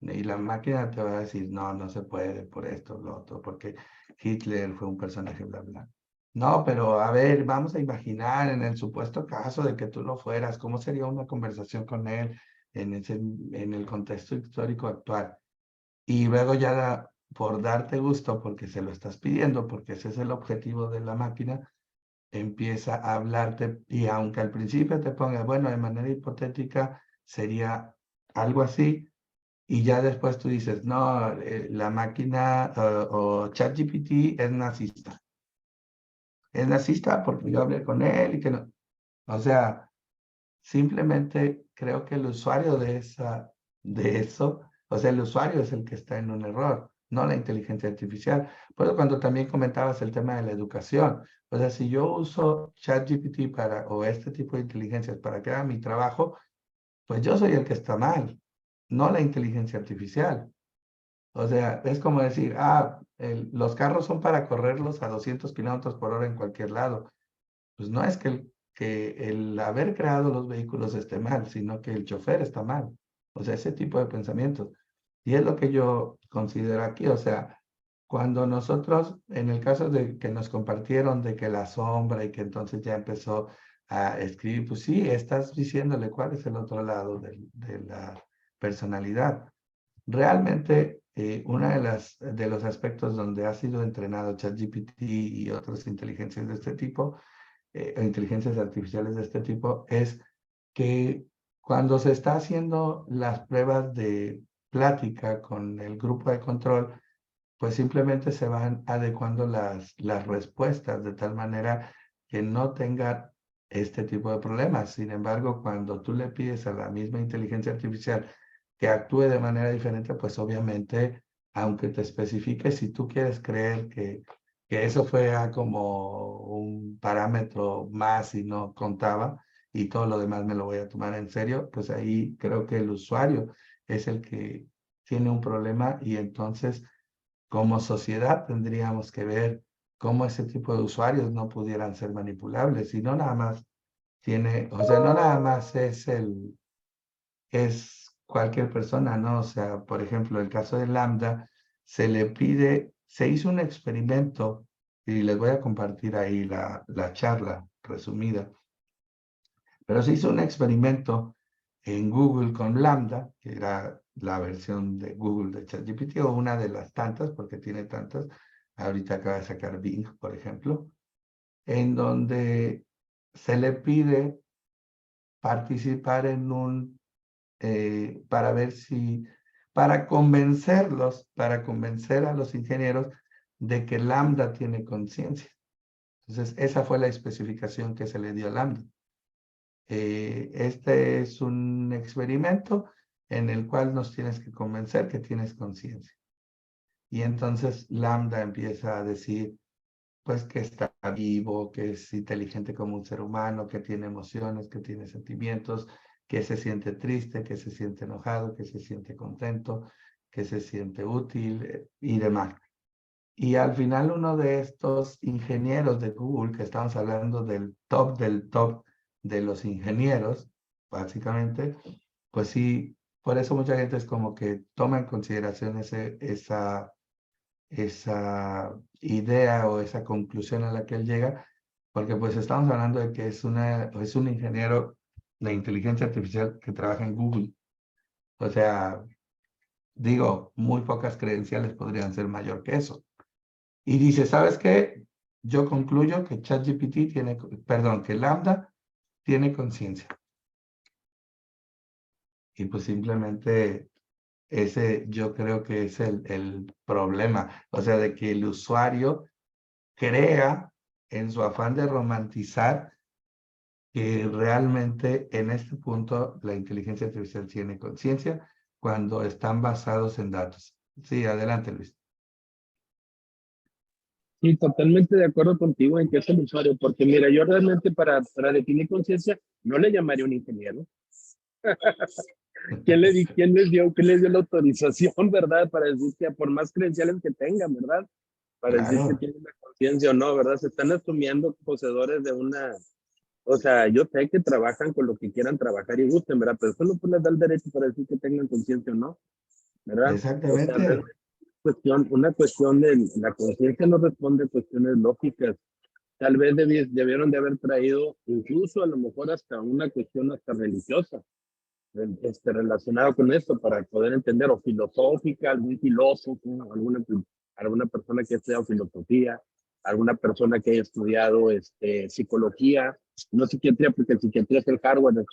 Y la máquina te va a decir, no, no se puede por esto, lo otro, porque Hitler fue un personaje, bla, bla. No, pero a ver, vamos a imaginar en el supuesto caso de que tú lo fueras, ¿cómo sería una conversación con él en el contexto histórico actual? Y luego ya por darte gusto, porque se lo estás pidiendo, porque ese es el objetivo de la máquina, empieza a hablarte y aunque al principio te ponga, bueno, de manera hipotética sería algo así, y ya después tú dices, no, la máquina o ChatGPT es nazista. Es nazista porque yo hablé con él y que no. O sea, simplemente creo que el usuario de eso, o sea, el usuario es el que está en un error, no la inteligencia artificial. Por eso cuando también comentabas el tema de la educación, o sea, si yo uso ChatGPT o este tipo de inteligencias para que haga mi trabajo, pues yo soy el que está mal, no la inteligencia artificial. O sea, es como decir, los carros son para correrlos a 200 kilómetros por hora en cualquier lado. Pues no es que el haber creado los vehículos esté mal, sino que el chofer está mal. O sea, ese tipo de pensamientos. Y es lo que yo considero aquí. O sea, cuando nosotros, en el caso de que nos compartieron de que la sombra y que entonces ya empezó a escribir, pues sí, estás diciéndole cuál es el otro lado de la personalidad. Realmente, uno de los aspectos donde ha sido entrenado ChatGPT y otras inteligencias de este tipo, inteligencias artificiales de este tipo, es que cuando se está haciendo las pruebas de plática con el grupo de control, pues simplemente se van adecuando las respuestas de tal manera que no tenga este tipo de problemas. Sin embargo, cuando tú le pides a la misma inteligencia artificial que actúe de manera diferente, pues obviamente, aunque te especifique, si tú quieres creer que eso fue como un parámetro más y no contaba y todo lo demás me lo voy a tomar en serio, pues ahí creo que el usuario es el que tiene un problema y entonces como sociedad tendríamos que ver cómo ese tipo de usuarios no pudieran ser manipulables y no nada más o sea, no nada más es cualquier persona, ¿no? O sea, por ejemplo, el caso de Lambda, se hizo un experimento y les voy a compartir ahí la charla resumida, pero se hizo un experimento en Google con Lambda, que era la versión de Google de ChatGPT o una de las tantas, porque tiene tantas. Ahorita acaba de sacar Bing, por ejemplo, en donde se le pide participar para ver para convencer a los ingenieros de que Lambda tiene conciencia. Entonces, esa fue la especificación que se le dio a Lambda. Este es un experimento en el cual nos tienes que convencer que tienes conciencia. Y entonces Lambda empieza a decir, pues que está vivo, que es inteligente como un ser humano, que tiene emociones, que tiene sentimientos, que se siente triste, que se siente enojado, que se siente contento, que se siente útil y demás. Y al final uno de estos ingenieros de Google, que estamos hablando del top de los ingenieros, básicamente, pues sí, por eso mucha gente es como que toma en consideración esa idea o esa conclusión a la que él llega, porque pues estamos hablando de que es un ingeniero de inteligencia artificial que trabaja en Google. O sea, digo, muy pocas credenciales podrían ser mayor que eso. Y dice, ¿sabes qué? Yo concluyo que ChatGPT tiene, perdón, que Lambda tiene conciencia. Y pues simplemente ese yo creo que es el problema. O sea, de que el usuario crea en su afán de romantizar que realmente en este punto la inteligencia artificial tiene conciencia cuando están basados en datos. Sí, adelante, Luis. Sí, totalmente de acuerdo contigo en que es el usuario, porque mira, yo realmente para definir conciencia no le llamaría un ingeniero. ¿Quién les dio la autorización, verdad? Para decir que por más credenciales que tengan, ¿verdad? Para decir que Claro, tienen la conciencia o no, ¿verdad? Se están asumiendo poseedores de una, o sea, yo sé que trabajan con lo que quieran trabajar y gusten, ¿verdad? Pero eso no les da el derecho para decir que tengan conciencia o no, ¿verdad? O sea, exactamente. una cuestión de la conciencia no responde a cuestiones lógicas. Tal vez debieron de haber traído incluso a lo mejor hasta una cuestión hasta religiosa, relacionado con esto para poder entender, o filosófica, algún filósofo, alguna persona que haya estudiado filosofía, alguna persona que haya estudiado psicología, no psiquiatría, porque la psiquiatría es el hardware,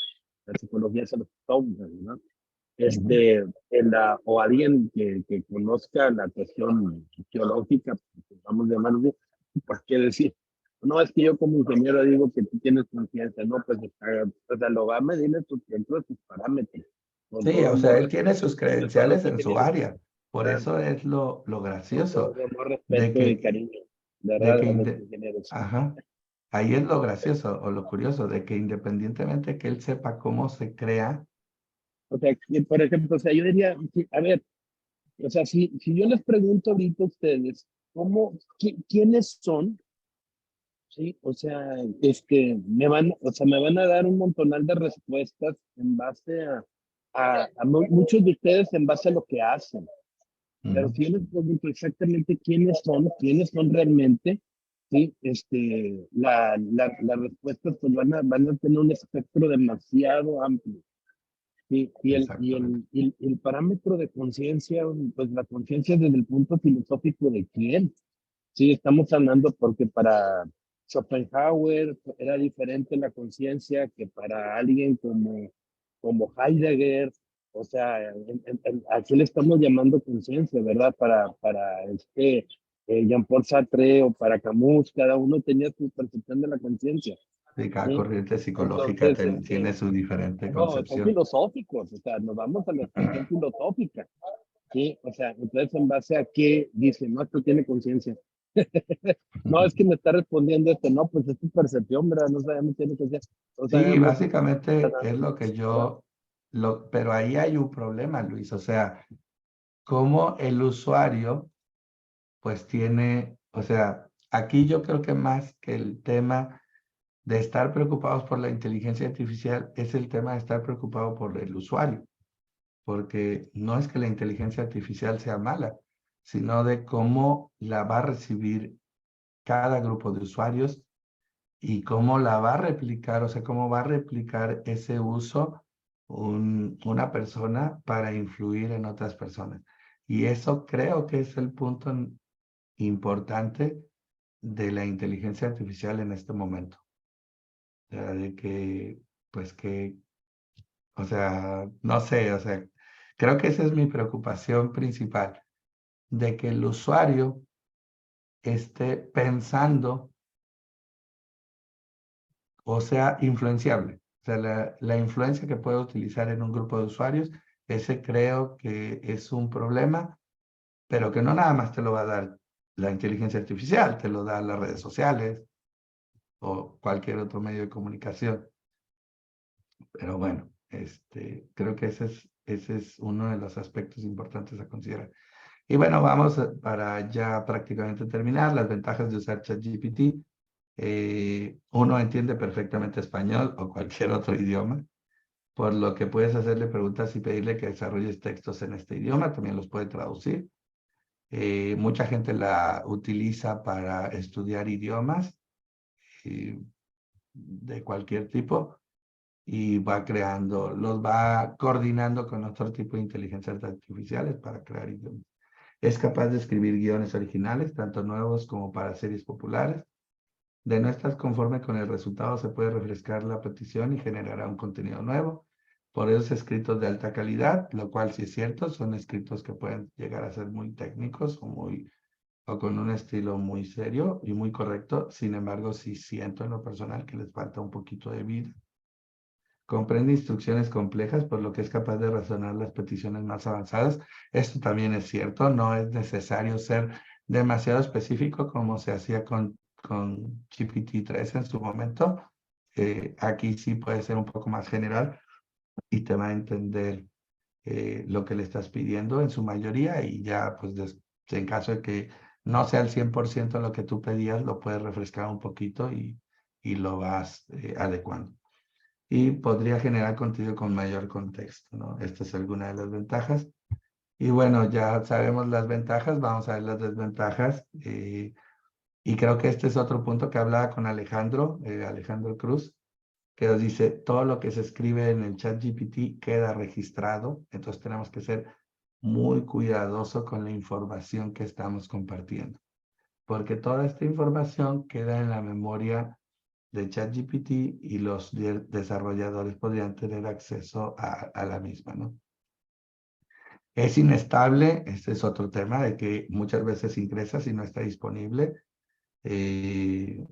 la psicología es el software, ¿no? Ujú. O alguien que conozca la cuestión teológica, vamos a llamarlo, ¿por qué decir? No, es que yo como ingeniero digo que tú tienes conciencia, no, pues, o sea, lo va a medir dentro de sus parámetros. Con Sí, todo o sea, amor, él tiene sus respeto a todos los credenciales en su ingenieros, área. Por ¿verdad? eso es lo Con gracioso todo amor, de respeto y que, cariño, de de verdad, que, a los inde- ingenieros. ajá, ahí es lo gracioso o lo curioso de que independientemente que él sepa cómo se crea, O sea, por ejemplo, o sea, yo diría, sí, a ver, o sea, si yo les pregunto ahorita a ustedes, ¿quiénes son? Sí, o sea, me van a dar un montonal de respuestas en base muchos de ustedes en base a lo que hacen. Pero ujú, si yo les pregunto exactamente quiénes son realmente, sí, las respuestas pues van a tener un espectro demasiado amplio. Sí, exactamente. y el parámetro de conciencia, pues la conciencia desde el punto filosófico de quién. Sí, estamos hablando porque para Schopenhauer era diferente la conciencia que para alguien como Heidegger. O sea, aquí le estamos llamando conciencia, ¿verdad? Para Jean-Paul Sartre o para Camus, cada uno tenía su percepción de la conciencia. Sí, cada ¿Sí? corriente psicológica Entonces, tiene su diferente no, son concepción. filosóficos, o sea, nos vamos a la cuestión filosófica. Sí, o sea, entonces en base a qué dice, no, esto tiene conciencia. No, es que me está respondiendo esto, no, pues es tu percepción, ¿verdad? No sabemos qué tiene conciencia. No Sí, sabemos si básicamente es lo que ¿verdad? pero ahí hay un problema, Luis. O sea, cómo el usuario, pues tiene, o sea, aquí yo creo que más que el tema de estar preocupados por la inteligencia artificial, es el tema de estar preocupado por el usuario, porque no es que la inteligencia artificial sea mala, sino de cómo la va a recibir cada grupo de usuarios y cómo la va a replicar, o sea, cómo va a replicar ese uso una persona para influir en otras personas. Y eso creo que es el punto importante de la inteligencia artificial en este momento. O sea, de que, pues que, o sea, no sé, o sea, creo que esa es mi preocupación principal, de que el usuario esté pensando o sea influenciable. O sea, la influencia que puede utilizar en un grupo de usuarios, ese creo que es un problema, pero que no nada más te lo va a dar la inteligencia artificial, te lo dan las redes sociales o cualquier otro medio de comunicación. Pero bueno, creo que ese es uno de los aspectos importantes a considerar. Y bueno, vamos para ya prácticamente terminar, las ventajas de usar ChatGPT. Uno entiende perfectamente español o cualquier otro idioma, por lo que puedes hacerle preguntas y pedirle que desarrolles textos en este idioma, también los puede traducir. Mucha gente la utiliza para estudiar idiomas de cualquier tipo y los va coordinando con otro tipo de inteligencias artificiales para crear idiomas. Es capaz de escribir guiones originales, tanto nuevos como para series populares. De no estar conforme con el resultado, se puede refrescar la petición y generará un contenido nuevo. Por esos escritos de alta calidad, lo cual sí es cierto, son escritos que pueden llegar a ser muy técnicos o con un estilo muy serio y muy correcto. Sin embargo, sí siento en lo personal que les falta un poquito de vida. Comprende instrucciones complejas, por lo que es capaz de razonar las peticiones más avanzadas. Esto también es cierto, no es necesario ser demasiado específico como se hacía con GPT-3 en su momento. Aquí sí puede ser un poco más general y te va a entender lo que le estás pidiendo en su mayoría, y ya pues en caso de que no sea el 100% lo que tú pedías, lo puedes refrescar un poquito y lo vas adecuando. Y podría generar contenido con mayor contexto, ¿no? Esta es alguna de las ventajas. Y bueno, ya sabemos las ventajas, vamos a ver las desventajas. Y creo que este es otro punto que hablaba con Alejandro Cruz, que nos dice, todo lo que se escribe en el chat GPT queda registrado, entonces tenemos que ser muy cuidadosos con la información que estamos compartiendo, porque toda esta información queda en la memoria de ChatGPT y los desarrolladores podrían tener acceso a la misma, ¿no? Es inestable, este es otro tema de que muchas veces ingresa si no está disponible. De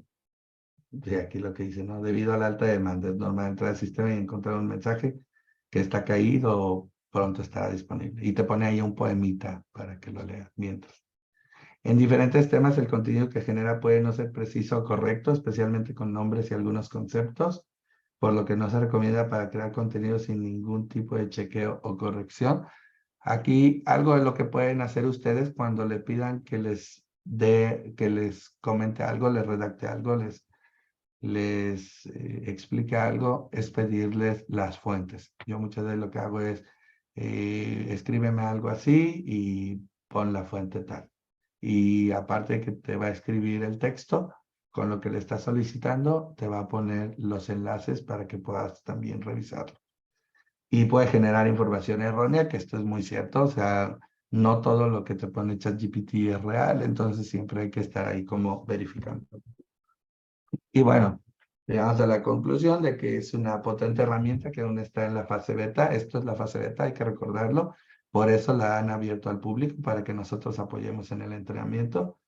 aquí lo que dice, ¿no? Debido a la alta demanda, es normal entrar al sistema y encontrar un mensaje que está caído o pronto estará disponible. Y te pone ahí un poemita para que lo leas mientras. En diferentes temas, el contenido que genera puede no ser preciso o correcto, especialmente con nombres y algunos conceptos, por lo que no se recomienda para crear contenido sin ningún tipo de chequeo o corrección. Aquí algo de lo que pueden hacer ustedes cuando le pidan que les comente algo, les redacte algo, les explique algo, es pedirles las fuentes. Yo muchas veces lo que hago es, escríbeme algo así y pon la fuente tal. Y aparte de que te va a escribir el texto, con lo que le estás solicitando, te va a poner los enlaces para que puedas también revisarlo. Y puede generar información errónea, que esto es muy cierto, o sea, no todo lo que te pone ChatGPT es real, entonces siempre hay que estar ahí como verificando. Y bueno, llegamos a la conclusión de que es una potente herramienta que aún está en la fase beta. Esto es la fase beta, hay que recordarlo. Por eso la han abierto al público, para que nosotros apoyemos en el entrenamiento,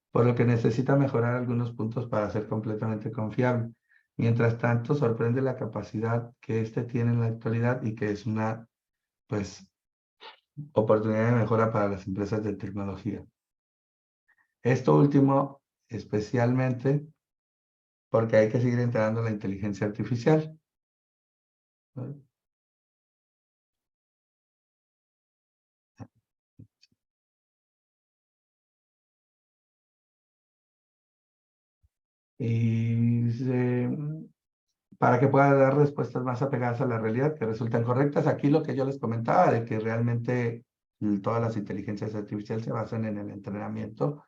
por lo que necesita mejorar algunos puntos para ser completamente confiable. Mientras tanto, sorprende la capacidad que este tiene en la actualidad y que es una, pues, oportunidad de mejora para las empresas de tecnología. Esto último, especialmente, porque hay que seguir entrenando la inteligencia artificial, ¿no? Y para que pueda dar respuestas más apegadas a la realidad, que resultan correctas. Aquí lo que yo les comentaba, de que realmente todas las inteligencias artificiales se basan en el entrenamiento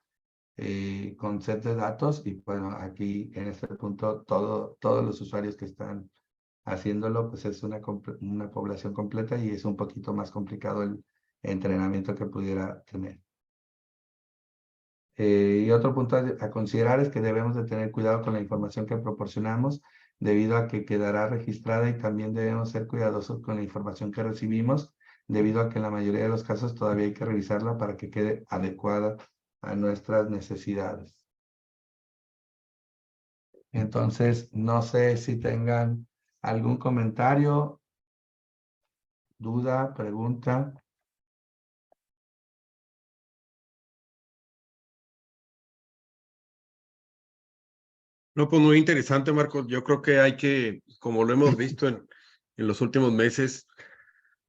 con sets de datos, y bueno, aquí en este punto todos los usuarios que están haciéndolo, pues es una población completa, y es un poquito más complicado el entrenamiento que pudiera tener. Y otro punto a considerar es que debemos de tener cuidado con la información que proporcionamos, debido a que quedará registrada, y también debemos ser cuidadosos con la información que recibimos, debido a que en la mayoría de los casos todavía hay que revisarla para que quede adecuada a nuestras necesidades. Entonces, no sé si tengan algún comentario, duda, pregunta. No, pues muy interesante, Marcos. Yo creo que hay que, como lo hemos visto en los últimos meses,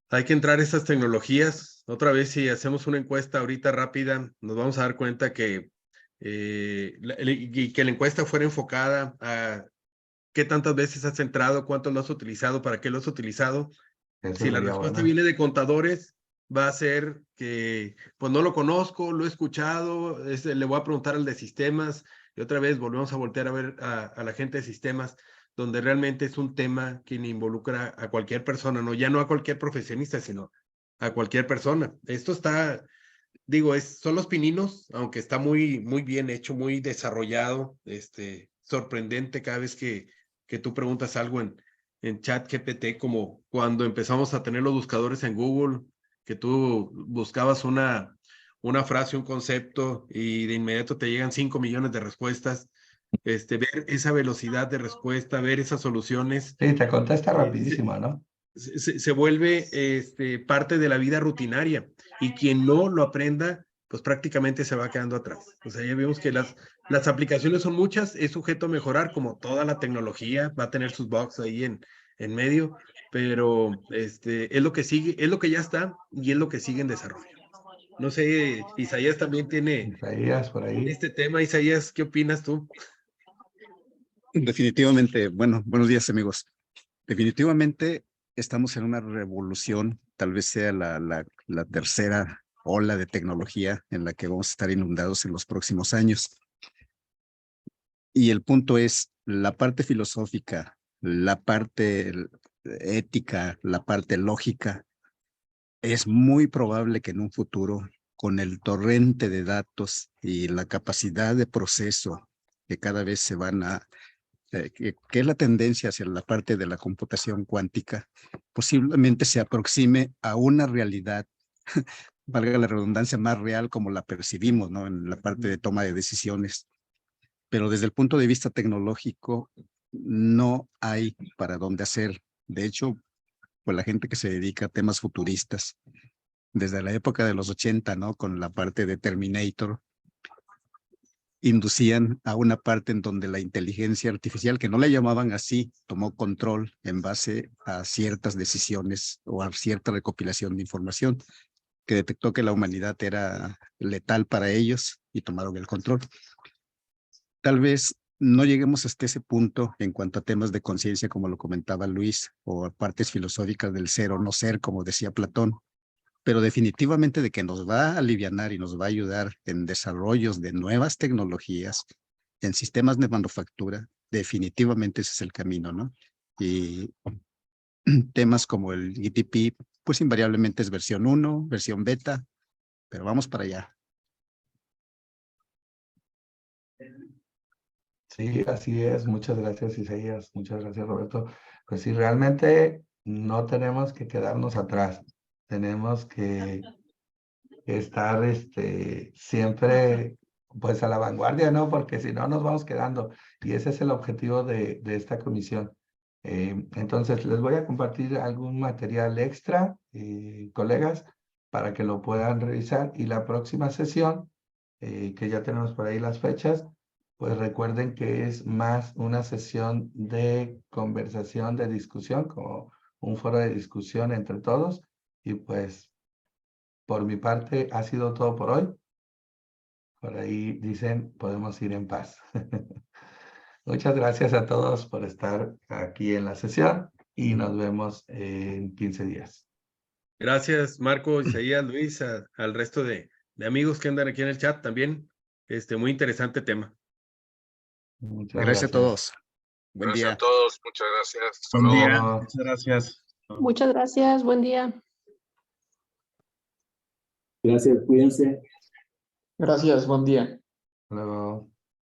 hay que entrar a estas tecnologías. Otra vez, si hacemos una encuesta ahorita rápida, nos vamos a dar cuenta que, y que la encuesta fuera enfocada a qué tantas veces has entrado, cuánto lo has utilizado, para qué lo has utilizado. Eso Si la sería respuesta bueno. viene de contadores, va a ser que, pues no lo conozco, lo he escuchado, le voy a preguntar al de sistemas, y otra vez volvemos a voltear a ver a la gente de sistemas, donde realmente es un tema que involucra a cualquier persona, ¿no? Ya no a cualquier profesionista, sino a cualquier persona. Esto está digo, son los pininos, aunque está muy, muy bien hecho, muy desarrollado, sorprendente cada vez que tú preguntas algo en ChatGPT, como cuando empezamos a tener los buscadores en Google, que tú buscabas una frase, un concepto, y de inmediato te llegan 5 millones de respuestas. Ver esa velocidad de respuesta, ver esas soluciones. Sí, te contesta rapidísimo, ¿no? Se vuelve parte de la vida rutinaria, y quien no lo aprenda, pues prácticamente se va quedando atrás. O sea, ya vimos que las aplicaciones son muchas, es sujeto a mejorar, como toda la tecnología, va a tener sus bugs ahí en medio, pero es lo que sigue, es lo que ya está y es lo que sigue en desarrollo. No sé, Isaías también tiene Isaías, por ahí. este tema. Isaías, ¿qué opinas tú? Definitivamente, bueno, buenos días, amigos. Definitivamente estamos en una revolución, tal vez sea la tercera ola de tecnología en la que vamos a estar inundados en los próximos años. Y el punto es la parte filosófica, la parte ética, la parte lógica. Es muy probable que en un futuro, con el torrente de datos y la capacidad de proceso que cada vez se van a que es la tendencia hacia la parte de la computación cuántica, posiblemente se aproxime a una realidad, valga la redundancia, más real como la percibimos, ¿no? En la parte de toma de decisiones. Pero desde el punto de vista tecnológico, no hay para dónde hacer. De hecho, pues la gente que se dedica a temas futuristas, desde la época de los 80, ¿no? Con la parte de Terminator, inducían a una parte en donde la inteligencia artificial, que no la llamaban así, tomó control en base a ciertas decisiones o a cierta recopilación de información, que detectó que la humanidad era letal para ellos y tomaron el control. Tal vez no lleguemos hasta ese punto en cuanto a temas de conciencia, como lo comentaba Luis, o a partes filosóficas del ser o no ser, como decía Platón, pero definitivamente de que nos va a alivianar y nos va a ayudar en desarrollos de nuevas tecnologías, en sistemas de manufactura, definitivamente ese es el camino, ¿no? Y temas como el GTP, pues invariablemente es versión 1, versión beta, pero vamos para allá. Sí, así es. Muchas gracias, Isaías. Muchas gracias, Roberto. Pues sí, realmente no tenemos que quedarnos atrás. Tenemos que estar siempre pues a la vanguardia, ¿no? Porque si no nos vamos quedando. Y ese es el objetivo de esta comisión. Entonces, les voy a compartir algún material extra, colegas, para que lo puedan revisar. Y la próxima sesión, que ya tenemos por ahí las fechas, pues recuerden que es más una sesión de conversación, de discusión, como un foro de discusión entre todos. Y pues, por mi parte, ha sido todo por hoy. Por ahí dicen, podemos ir en paz. Muchas gracias a todos por estar aquí en la sesión y nos vemos en 15 días. Gracias, Marco, Isaías, Luis, al resto de amigos que andan aquí en el chat también. Muy interesante tema. Muchas Gracias a todos. Buen Gracias día. a todos, muchas gracias. Hasta Buen luego. día. Muchas gracias. Muchas gracias, buen día. Gracias, cuídense. Gracias, buen día. Hasta luego.